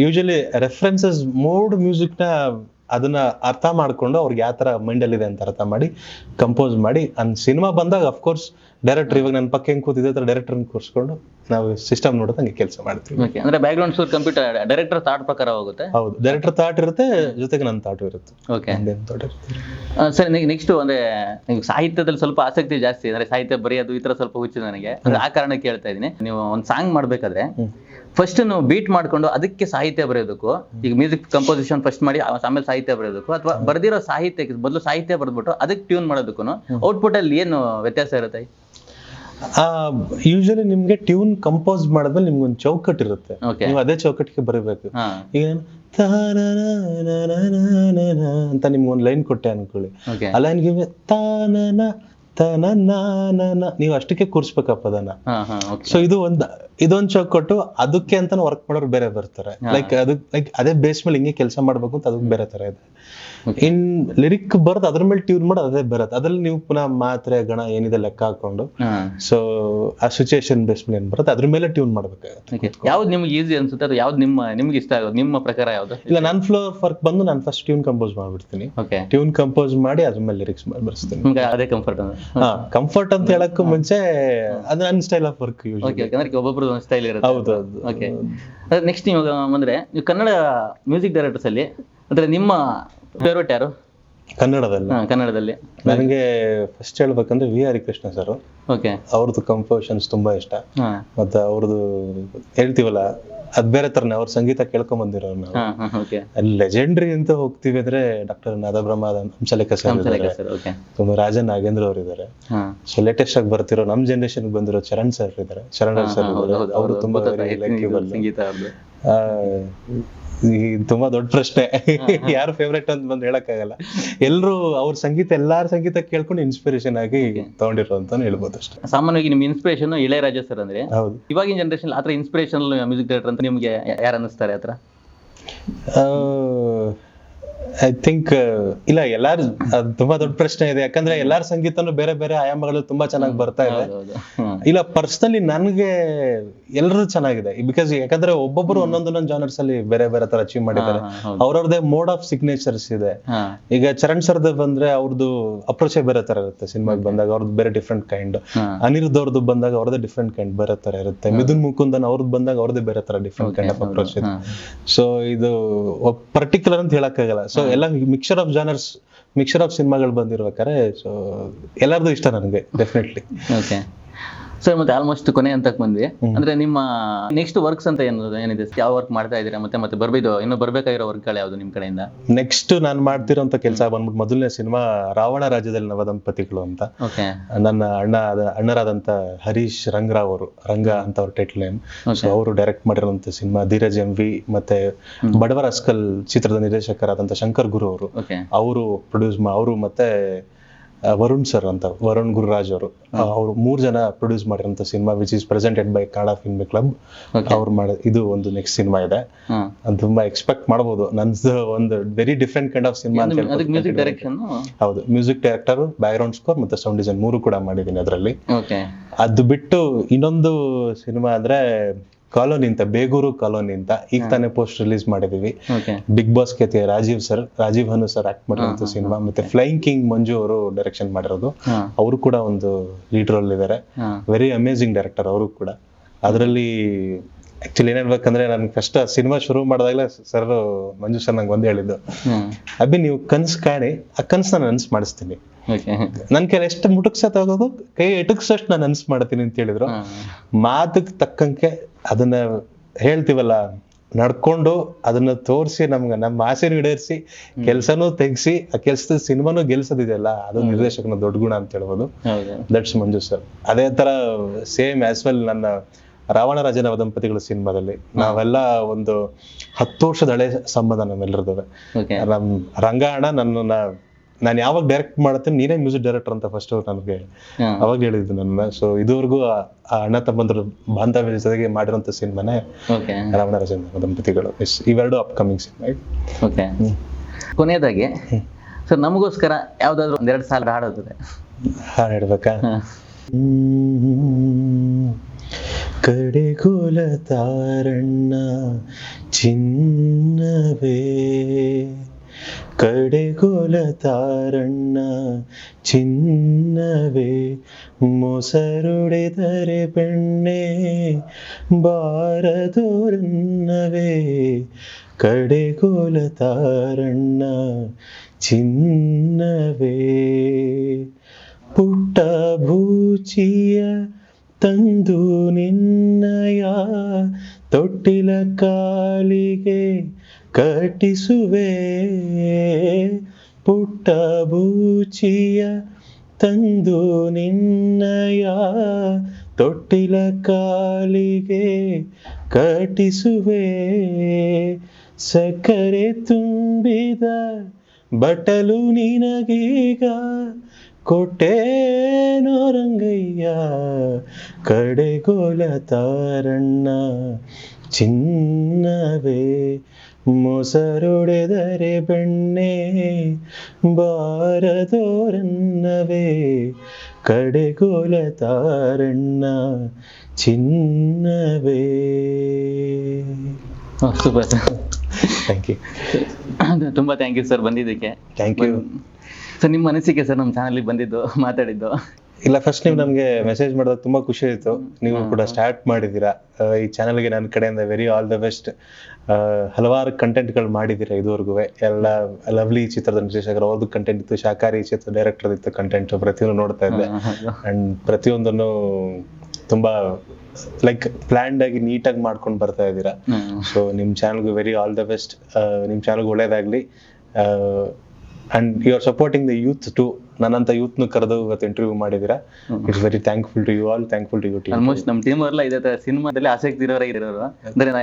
usually references mode music ನ ಅದನ್ನ ಅರ್ಥ ಮಾಡ್ಕೊಂಡು ಅವ್ರಿಗೆ ಯಾವ ತರ ಮೈಂಡ್ ಅಲ್ಲಿ ಇದೆ ಅಂತ ಅರ್ಥ ಮಾಡಿ ಕಂಪೋಸ್ ಮಾಡಿ ಸಿನಿಮಾ ಬಂದಾಗ ಅಫ್ಕೋರ್ಸ್ ಡೈರೆಕ್ಟರ್ ಇವಾಗ ನನ್ನ ಪಕ್ಕ ಹೆಂಗ್ ಕೂತಿದೆ ಡೈರೆಕ್ಟರ್ ಕೂರಿಸ್ಕೊಂಡು ನಾವು ಸಿಸ್ಟಮ್ ನೋಡೋದಂಗೆ ಕೆಲಸ ಮಾಡ್ತೀವಿ. ಅಂದ್ರೆ back ground score computer director thought ಪ್ರಕಾರ ಹೋಗುತ್ತೆ. ಹೌದು, ಡೈರೆಕ್ಟರ್ ಥಾಟ್ ಇರುತ್ತೆ, ಜೊತೆಗೆ ನನ್ನ ಥಾಟ್ ಇರುತ್ತೆ. ಓಕೆ ಸರ್, ನೆಕ್ಸ್ಟ್ ಅಂದ್ರೆ ಸಾಹಿತ್ಯದಲ್ಲಿ ಸ್ವಲ್ಪ ಆಸಕ್ತಿ ಜಾಸ್ತಿ, ಅಂದ್ರೆ ಸಾಹಿತ್ಯ ಬರೆಯೋದು ಈ ತರ ಸ್ವಲ್ಪ ಹುಚ್ಚು ನನಗೆ. ಆ ಕಾರಣ ಕೇಳ್ತಾ ಇದೀನಿ, ನೀವು ಒಂದು ಸಾಂಗ್ ಮಾಡ್ಬೇಕಾದ್ರೆ ಫಸ್ಟ್ ನಾವು ಬೀಟ್ ಮಾಡ್ಕೊಂಡು ಅದಕ್ಕೆ ಸಾಹಿತ್ಯ ಬರೆಯೋದಕ್ಕೂ, ಈಗ ಮ್ಯೂಸಿಕ್ ಕಂಪೋಸಿಷನ್ ಫಸ್ಟ್ ಮಾಡಿ ಆಮೇಲೆ ಸಾಹಿತ್ಯ ಬರೆಯೋದಕ್ಕೂ, ಅಥವಾ ಬರ್ದಿರೋ ಸಾಹಿತ್ಯಕ್ಕೆ ಬದಲು ಸಾಹಿತ್ಯ ಬರೆದ್ಬಿಟ್ಟು ಅದಕ್ಕೆ ಟ್ಯೂನ್ ಮಾಡೋದಕ್ಕೂ ಔಟ್ಪುಟ್ ಅಲ್ಲಿ ಏನು ವ್ಯತ್ಯಾಸ ಇರುತ್ತೆ? ಯೂಶಲಿ ನಿಮ್ಗೆ ಟ್ಯೂನ್ ಕಂಪೋಸ್ ಮಾಡಿದ್ಮೇಲೆ ನಿಮ್ಗೆ ಒಂದು ಚೌಕಟ್ಟು ಇರುತ್ತೆ, ನೀವು ಅದೇ ಚೌಕಟ್ಟಿಗೆ ಬರೀಬೇಕು. ಈಗ ಅಂತ ನಿಮ್ಗೆ ಒಂದು ಲೈನ್ ಕೊಟ್ಟೆ ಅನ್ಕೊಳ್ಳಿ, ಆ ಲೈನ್ಗೆ ನೀವು ಅಷ್ಟಕ್ಕೆ ಕೂರ್ಸ್ಬೇಕಪ್ಪ ಅದನ್ನ. ಸೊ ಇದೊಂದ್ ಚೌಕಟ್ಟು, ಅದಕ್ಕೆ ಅಂತಾನು ವರ್ಕ್ ಮಾಡೋರು ಬೇರೆ ಬರ್ತಾರೆ. ಲೈಕ್ ಅದೇ ಬೇಸ್ ಮೇಲೆ ಹಿಂಗೆ ಕೆಲಸ ಮಾಡ್ಬೇಕು ಅಂತ ಅದಕ್ಕೆ ಬೇರೆ ತರ ಇದೆ. ಇನ್ ಲಿರಿಕ್ ಬರೋದು ಅದ್ರ ಮೇಲೆ ಟ್ಯೂನ್ ಮಾಡೋದು ಅದೇ ಬರುತ್ತೆ. ಅದ್ರಲ್ಲಿ ನೀವು ಪುನಃ ಮಾತ್ರೆ ಗಣ ಏನಿದೆ ಲೆಕ್ಕ ಹಾಕೊಂಡು, ಸೊ ಆ ಸಿಚುಯೇಷನ್ ಬೇಸ್ ಮೇಲೆ ಏನ್ ಬರುತ್ತೆ ಅದ್ರ ಮೇಲೆ ಟ್ಯೂನ್ ಮಾಡ್ಬೇಕಾಗುತ್ತೆ. ಯಾವ್ದು ನಿಮ್ಗೆ ಈಸಿ ಅನ್ಸುತ್ತೆ, ಅದು ಯಾವ್ದು ನಿಮ್ಗೆ ಇಷ್ಟ ಆಗೋದು ನಿಮ್ಮ ಪ್ರಕಾರ ಯಾವ್ದು? ಇಲ್ಲ, ನನ್ನ ಫ್ಲೋ ವರ್ಕ್ ಬಂದು ನಾನು ಫಸ್ಟ್ ಟ್ಯೂನ್ ಕಂಪೋಸ್ ಮಾಡ್ಬಿಡ್ತೀನಿ. ಟ್ಯೂನ್ ಕಂಪೋಸ್ ಮಾಡಿ ಅದ್ರ ಮೇಲೆ ಲಿರಿಕ್ಸ್ ಬರ್ಸ್ತೀನಿ. ಅದೇ ಕಂಫರ್ಟ್. ಕಂಫರ್ಟ್ ಅಂತ ಹೇಳಕ್ಕೂ ಮುಂಚೆ ಅದು ನನ್ನ ಸ್ಟೈಲ್ ಆಫ್ ವರ್ಕ್. ಒಬ್ಬೊಬ್ರು ಸ್ಟೈಲ್ ಇರುತ್ತೆ. ಹೌದು. ನೆಕ್ಸ್ಟ್ ನೀವು ಅಂದ್ರೆ ನೀವು ಕನ್ನಡ ಮ್ಯೂಸಿಕ್ ಡೈರೆಕ್ಟರ್ಸ್ ಅಲ್ಲಿ ಅಂದ್ರೆ ನಿಮ್ಮ ಫೇವರೇಟ್ ಯಾರು ಕನ್ನಡದಲ್ಲಿ? ನನಗೆ ಫಸ್ಟ್ ಹೇಳ್ಬೇಕಂದ್ರೆ ವಿ ಹರಿಕೃಷ್ಣ ಸರ್. ಅವ್ರದ್ದು ಕಂಪೋಸಿಷನ್ಸ್ ತುಂಬಾ ಇಷ್ಟ. ಮತ್ತೆ ಅವ್ರದ್ದು ಹೇಳ್ತೀವಲ್ಲ ಅದ್ ಬೇರೆ ತರನೇ, ಅವ್ರ ಸಂಗೀತ ಕೇಳ್ಕೊಂಡ್ ಬಂದಿರೋರು ನಾವು. ಲೆಜೆಂಡ್ರಿ ಅಂತ ಹೋಗ್ತೀವಿ ಅಂದ್ರೆ ಡಾಕ್ಟರ್ ನಾದಬ್ರಹ್ಮ ಹಂಸಲೇಖ ಸರ್, ತುಂಬಾ ರಾಜನ್ ನಾಗೇಂದ್ರ ಅವ್ರು ಇದಾರೆ. ಸೊ ಲೇಟೆಸ್ಟ್ ಆಗಿ ಬರ್ತಿರೋ ನಮ್ ಜನರೇಷನ್ ಬಂದಿರೋ ಚರಣ್ ಸರ್ ಇದಾರೆ, ಚರಣ್ ಸರ್ ಇದಾರೆ. ಅವರು ತುಂಬಾ ತುಂಬಾ ದೊಡ್ಡ ಪ್ರಶ್ನೆ, ಯಾರು ಫೇವ್ರೇಟ್ ಅಂತ ಬಂದು ಹೇಳಕ್ಕಾಗಲ್ಲ. ಎಲ್ರು ಅವ್ರ ಸಂಗೀತ ಎಲ್ಲಾರ ಸಂಗೀತ ಕೇಳ್ಕೊಂಡು ಇನ್ಸ್ಪಿರೇಷನ್ ಆಗಿ ತಗೊಂಡಿರೋ ಅಂತಾನು ಹೇಳ್ಬೋದು ಅಷ್ಟೇ. ಸಾಮಾನ್ಯವಾಗಿ ನಿಮ್ ಇನ್ಸ್ಪಿರೇಷನ್ ಇಳೆಯರಾಜ ಸರ್ ಅಂದ್ರೆ. ಹೌದು. ಇವಾಗಿನ ಜನರೇಷನ್ ಆತರ ಇನ್ಸ್ಪಿರೇಷನಲ್ ಮ್ಯೂಸಿಕ್ ಡೈರೆಕ್ಟರ್ ಅಂತ ನಿಮ್ಗೆ ಯಾರು ಅನ್ನಿಸ್ತಾರೆ? ಆತರ ಐ ಥಿಂಕ್ ಇಲ್ಲ, ಎಲ್ಲಾರು ತುಂಬಾ ದೊಡ್ಡ ಪ್ರಶ್ನೆ ಇದೆ. ಯಾಕಂದ್ರೆ ಎಲ್ಲಾರ ಸಂಗೀತನೂ ಬೇರೆ ಬೇರೆ ಆಯಾಮಗಳು ತುಂಬಾ ಚೆನ್ನಾಗಿ ಬರ್ತಾ ಇದೆ. ಇಲ್ಲ, ಪರ್ಸನಲಿ ನನ್ಗೆ ಎಲ್ಲರೂ ಚೆನ್ನಾಗಿದೆ. ಬಿಕಾಸ್ ಯಾಕಂದ್ರೆ ಒಬ್ಬೊಬ್ರು ಒಂದೊಂದೊಂದೊಂದು ಜಾನರ್ಸ್ ಅಲ್ಲಿ ಬೇರೆ ಬೇರೆ ತರ ಅಚೀವ್ ಮಾಡಿದ್ದಾರೆ. ಅವ್ರವ್ರದೇ ಮೋಡ್ ಆಫ್ ಸಿಗ್ನೇಚರ್ಸ್ ಇದೆ. ಈಗ ಚರಣ್ ಸರ್ದ ಬಂದ್ರೆ ಅವ್ರದ್ದು ಅಪ್ರೋಚೇ ಬೇರೆ ತರ ಇರುತ್ತೆ. ಸಿನಿಮಾಗೆ ಬಂದಾಗ ಅವ್ರದ್ದು ಬೇರೆ ಡಿಫ್ರೆಂಟ್ ಕೈಂಡ್, ಅನಿರುದ್ಧ ಅವ್ರದ್ದು ಬಂದಾಗ ಅವ್ರದೇ ಡಿಫ್ರೆಂಟ್ ಕೈಂಡ್ ಬೇರೆ ತರ ಇರುತ್ತೆ. ಮಿಥುನ್ ಮುಕುಂದನ್ ಅವ್ರದ್ದು ಬಂದಾಗ ಅವ್ರದೇ ಬೇರೆ ತರ ಡಿಫ್ರೆಂಟ್ ಕೈಂಡ್ ಆಫ್ ಅಪ್ರೋಚ್ ಇದೆ. ಸೊ ಇದು ಪರ್ಟಿಕ್ಯುಲರ್ ಅಂತ ಹೇಳಕ್ಕಾಗಲ್ಲ. ಸೊ ಎಲ್ಲ mixer of genres, mixer of ಸಿನಿಮಾಗಳು ಬಂದಿರ್ಬೇಕಾರೆ ಸೊ ಎಲ್ಲಾರ್ದು ಇಷ್ಟ ನನಗೆ ಡೆಫಿನೆಟ್ಲಿ. ಓಕೆ ಸರ್, ಮತ್ತೆ ಆಲ್ಮೋಸ್ಟ್ ಕೊನೆ ಅಂತಕ್ ಬಂದ್ವಿ. ಅಂದ್ರೆ ನಿಮ್ಮ ನೆಕ್ಸ್ಟ್ ವರ್ಕ್ಸ್ ಅಂತ ಏನಿದೆ, ಯಾವ ವರ್ಕ್ ಮಾಡ್ತಾ ಇದ್ದೀರಾ? ಮತ್ತೆ ಬರ್ಬೇಕು ಇನ್ನು ಬರ್ಬೇಕಾಗಿರೋ ವರ್ಕ್ಗಳು ಯಾವ್ದು ನಿಮ್ ಕಡೆಯಿಂದ? ನೆಕ್ಸ್ಟ್ ನಾನು ಮಾಡ್ತಿರೋಂತ ಕೆಲಸ ಬಂದ್ಬಿಟ್ಟು ಮೊದಲನೇ ಸಿನಿಮಾ ರಾವಣ ರಾಜ್ಯದಲ್ಲಿ ನವದಂಪತಿಗಳು ಅಂತ. ನನ್ನ ಅಣ್ಣರಾದಂತ ಹರೀಶ್ ರಂಗರಾವ್ ಅವರು, ರಂಗ ಅಂತ ಅವ್ರ ಟೈಟಲ್ ನೇಮ್. ಸೊ ಅವರು ಡೈರೆಕ್ಟ್ ಮಾಡಿರುವಂತ ಸಿನಿಮಾ. ಧೀರಜ್ MV ಮತ್ತೆ ಬಡವರ ಅಸ್ಕಲ್ ಚಿತ್ರದ ನಿರ್ದೇಶಕರಾದಂತ ಶಂಕರ್ ಗುರು ಅವರು ಪ್ರೊಡ್ಯೂಸ್ ಅವರು ಮತ್ತೆ ವರುಣ್ ಸರ್ ಅಂತ, ವರುಣ್ ಗುರುರಾಜ್ ಅವರು 3 ಜನ ಪ್ರೊಡ್ಯೂಸ್ ಮಾಡಿರೋಂಥ cinema which is presented by Kannada film club. ಅವ್ರು ಇದು ಒಂದು ನೆಕ್ಸ್ಟ್ ಸಿನಿಮಾ ಇದೆ. ಅದು ತುಂಬಾ ಎಕ್ಸ್ಪೆಕ್ಟ್ ಮಾಡಬಹುದು. ನಂದು ಒಂದು very different kind of cinema ಅಂತ ಹೇಳ್ಬೋದು. Music direction? ಹೌದು, ಮ್ಯೂಸಿಕ್ ಡೈರೆಕ್ಟರ್, ಬ್ಯಾಕ್ಗ್ರೌಂಡ್ ಸ್ಕೋರ್ ಮತ್ತೆ ಸೌಂಡ್ ಡಿಸೈನ್ 3 ಕೂಡ ಮಾಡಿದ್ದೀನಿ ಅದರಲ್ಲಿ. ಅದು ಬಿಟ್ಟು ಇನ್ನೊಂದು ಸಿನಿಮಾ ಅಂದ್ರೆ ಕಾಲೋನಿ ಅಂತ, ಬೇಗೂರು ಕಾಲೋನಿ ಅಂತ ಈಗ ತಾನೇ ಪೋಸ್ಟ್ ರಿಲೀಸ್ ಮಾಡಿದೀವಿ. Bigg Boss K Rajeev Hanu sir act ಮಾಡಿರೋಂಥ ಸಿನಿಮಾ. ಮತ್ತೆ ಫ್ಲೈಯಿಂಗ್ ಕಿಂಗ್ ಮಂಜು ಅವರು ಡೈರೆಕ್ಷನ್ ಮಾಡಿರೋದು. ಅವರು ಕೂಡ ಒಂದು ಲೀಡ್ ರೋಲ್ ಇದ್ದಾರೆ. ವೆರಿ ಅಮೇಸಿಂಗ್ ಡೈರೆಕ್ಟರ್ ಅವರು ಕೂಡ. ಅದರಲ್ಲಿ ಆಕ್ಚುಲಿ ಏನ್ ಹೇಳ್ಬೇಕಂದ್ರೆ, ನನ್ ಫಸ್ಟ್ ಸಿನಿಮಾ ಶುರು ಮಾಡಿದಾಗಲೇ ಸರ್ ಮಂಜು ಸರ್ ನಂಗೆ ಒಂದೇ ಹೇಳಿದ್ದು, ಅಬ್ಬಿ ನೀವು ಕನ್ಸ್ ಕಾಣಿ, ಆ ಕನ್ಸ್ ನಾನು ಅನ್ಸ್ ಮಾಡಿಸ್ತೀನಿ. ನನ್ ಕೈ ಎಷ್ಟು ಮುಟುಕ್ಸತ್ ಆಗೋದು, ಕೈ ಎಟುಕ್ಸಷ್ಟು ನಾನು ಅನ್ಸ್ ಮಾಡ್ತೀನಿ ಅಂತ ಹೇಳಿದ್ರು. ಮಾತಿಗೆ ತಕ್ಕಂಗೆ ಅದನ್ನ ಹೇಳ್ತೀವಲ್ಲ, ನಡ್ಕೊಂಡು ಅದನ್ನ ತೋರಿಸಿ ನಮ್ಗೆ ನಮ್ಮ ಆಸೆನೂ ಈಡೇರಿಸಿ ಕೆಲ್ಸನೂ ತೆಗ್ಸಿ ಆ ಕೆಲ್ಸದ ಸಿನಿಮಾನು ಗೆಲ್ಸೋದಿದೆಯಲ್ಲ, ಅದು ನಿರ್ದೇಶಕನ ದೊಡ್ಡ ಗುಣ ಅಂತ ಹೇಳ್ಬೋದು. That's Manju sir. ಅದೇ ತರ ಸೇಮ್ ಆಸ್ ವೆಲ್ ನನ್ನ ರಾವಣ ರಾಜನ ದಂಪತಿಗಳ ಸಿನಿಮಾದಲ್ಲಿ ನಾವೆಲ್ಲ ಒಂದು 10 ವರ್ಷದ ಹಳೆ ಸಂಬಂಧ ನಮ್ಮೆಲ್ಲರದ್ದು. ನಮ್ ರಂಗ ಅಣ್ಣ ನಾನು ಯಾವಾಗ ಡೈರೆಕ್ಟ್ ಮಾಡ್ತೇನೆ ನೀನೇ ಮ್ಯೂಸಿಕ್ ಡೈರೆಕ್ಟರ್ ಅಂತ ಫಸ್ಟ್ ನನಗೆ ಅವಾಗ ಹೇಳಿದ್ದು ನನ್ನ. ಸೊ ಇದುವರೆಗೂ ಆ ಅಣ್ಣ ತಮ್ಮಂದ್ರ ಬಾಂಧವ್ಯ ಜೊತೆಗೆ ಮಾಡಿರೋಂಥ ಸಿನಿಮಾನೇ ರಾವಣ ರಾಜನ ದಂಪತಿಗಳು. ಇವೆರಡು ಅಪ್ಕಮಿಂಗ್ ಸಿನಿಮಾ. ಓಕೆ, ಕೊನೆಯದಾಗಿ ಸರ್ ನಮಗೋಸ್ಕರ ಯಾವ್ದಾದ್ರು 2 ಸಾಲ ಹಾಡೋದ್ರೆ ಹಾಡು ಹೇಳ್ಬೇಕಾ? ಕಡೆಗೋಲ ತಾರಣ್ಣ ಚಿನ್ನವೇ, ಕಡೆಗೋಲ ತಾರಣ್ಣ ಚಿನ್ನವೇ, ಮೊಸರುಡೆದರೆ ಬೆಣ್ಣೆ ಬಾರದೋರನ್ನವೇ, ಕಡೆಗೋಲ ತಾರಣ್ಣ ಚಿನ್ನವೇ, ಪುಟ್ಟ ಭೂಚಿಯ ತಂದು ನಿನ್ನಯ ತೊಟ್ಟಿಲ ಕಾಲಿಗೆ ಕಟ್ಟಿಸುವೆ, ಪುಟ್ಟ ಬೂಚಿಯ ತಂದು ನಿನ್ನಯ ತೊಟ್ಟಿಲ ಕಾಲಿಗೆ ಕಟ್ಟಿಸುವೆ, ಸಕ್ಕರೆ ತುಂಬಿದ ಬಟಲು ನಿನಗೀಗ ಕೊಟ್ಟೇನೋ ರಂಗಯ್ಯ, ಕಡೆಗೋಲ ತಾರಣ್ಣ ಚಿನ್ನವೇ, ಮೊಸರೊಡೆದರೆ ಬೆಣ್ಣೆ ಬಾರದೋರನ್ನವೇ, ಕಡೆಗೋಲ ತಾರಣ್ಣ ಚಿನ್ನವೇ. Super, thank you. ತುಂಬಾ ಥ್ಯಾಂಕ್ ಯು ಸರ್ ಬಂದಿದ್ದಕ್ಕೆ. Thank you sir. ನಿಮ್ಮ ಅನಿಸಿಕೆ ಸರ್ ನಮ್ಮ ಚಾನಲ್ ಬಂದಿದ್ದು ಮಾತಾಡಿದ್ದು? ಇಲ್ಲ, ಫಸ್ಟ್ ನೀವು ನಮ್ಗೆ ಮೆಸೇಜ್ ಮಾಡಿದಾಗ ತುಂಬಾ ಖುಷಿ ಆಯ್ತು. ನೀವು ಕೂಡ ಸ್ಟಾರ್ಟ್ ಮಾಡಿದ್ದೀರಾ ಈ ಚಾನಲ್ಗೆ. ನನ್ನ ಕಡೆಯಿಂದ ವೆರಿ ಆಲ್ ದ ಬೆಸ್ಟ್. ಹಲವಾರು ಕಂಟೆಂಟ್ಗಳು ಮಾಡಿದ್ದೀರಾ ಇದುವರೆಗೂ. ಎಲ್ಲ ಲವ್ಲಿ ಚಿತ್ರದ ನಿರ್ದೇಶಕರು ಅವ್ರದ್ದು ಕಂಟೆಂಟ್ ಇತ್ತು, ಶಾಕಾರಿ ಚಿತ್ರದ ಡೈರೆಕ್ಟರ್ ಇತ್ತು ಕಂಟೆಂಟ್, ಪ್ರತಿಯೊಂದು ನೋಡ್ತಾ ಇದ್ದೆ. ಅಂಡ್ ಪ್ರತಿಯೊಂದನ್ನು ತುಂಬಾ ಲೈಕ್ ಪ್ಲಾನ್ಡ್ ಆಗಿ ನೀಟಾಗಿ ಮಾಡ್ಕೊಂಡು ಬರ್ತಾ ಇದ್ದೀರಾ. ಸೊ ನಿಮ್ ಚಾನಲ್ಗೂ ವೆರಿ ಆಲ್ ದ ಬೆಸ್ಟ್. ನಿಮ್ ಚಾನಲ್ಗೆ ಒಳ್ಳೇದಾಗ್ಲಿ. And you are supporting the youth too. ನನ್ನಂತ ಯೂತ್ ನು ಕರೆದು ಇವತ್ತು ಇಂಟರ್ವ್ಯೂ ಮಾಡಿದೀರಾ. It's very thankful to you all. Thankful to you team. Almost ನಮ್ಮ ಟೀಮ್ ಅವರೆಲ್ಲ ಇದೇ ಸಿನಿಮಾದಲ್ಲಿ ಆಸಕ್ತಿ ಇರೋರು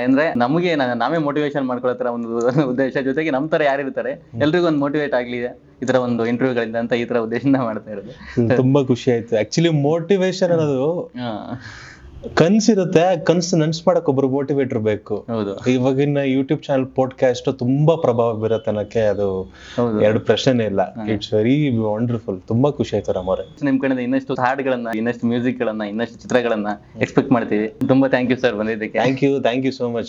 ಅಂದ್ರೆ ನಮಗೆ ನಾವೇ ಮೋಟಿವೇಶನ್ ಮಾಡ್ಕೊಳ್ಳೋ ಒಂದು ಉದ್ದೇಶ, ಜೊತೆಗೆ ನಮ್ಮ ತರ ಯಾರಿರ್ತಾರೆ ಎಲ್ರಿಗೂ ಒಂದು ಮೋಟಿವೇಟ್ ಆಗ್ಲಿ ಈ ತರ ಒಂದು ಇಂಟರ್ವ್ಯೂಗಳಿಂದ ಅಂತ ಈ ತರ ಉದ್ದೇಶದಿಂದ ಮಾಡ್ತಾ ಇರೋದು. ತುಂಬಾ ಖುಷಿ ಆಯ್ತು. ಆಕ್ಚುಲಿ ಮೋಟಿವೇಶನ್ ಅನ್ನೋದು ಕನ್ಸಿರುತ್ತೆ, ಕನ್ಸು ನನ್ಸ್ ಮಾಡಕ್ ಒಬ್ರು ಮೋಟಿವೇಟರ್ ಬೇಕು. ಹೌದು ಇವಾಗಿನ ಯೂಟ್ಯೂಬ್ ಚಾನಲ್ ಪಾಡ್ಕಾಸ್ಟ್ ತುಂಬಾ ಪ್ರಭಾವ ಬೀರತ್ತೆ ಅನ್ನಕ್ಕೆ ಅದು ಹೌದು. ಎರಡು ಪ್ರಶ್ನೆನೇ ಇಲ್ಲ. It's very wonderful. ತುಂಬಾ ಖುಷಿ ಆಯ್ತು ರಾಮವ್ರೆ. ನಿಮ್ ಕಡೆಯಿಂದ ಇನ್ನಷ್ಟು ಹಾಡುಗಳನ್ನ, ಇನ್ನಷ್ಟು ಮ್ಯೂಸಿಕ್ ಗಳನ್ನ, ಇನ್ನಷ್ಟು ಚಿತ್ರಗಳನ್ನ ಎಕ್ಸ್ಪೆಕ್ಟ್ ಮಾಡ್ತೀವಿ. ತುಂಬಾ ಥ್ಯಾಂಕ್ ಯು ಸರ್ ಬಂದಿದ್ದಕ್ಕೆ. Thank you so much.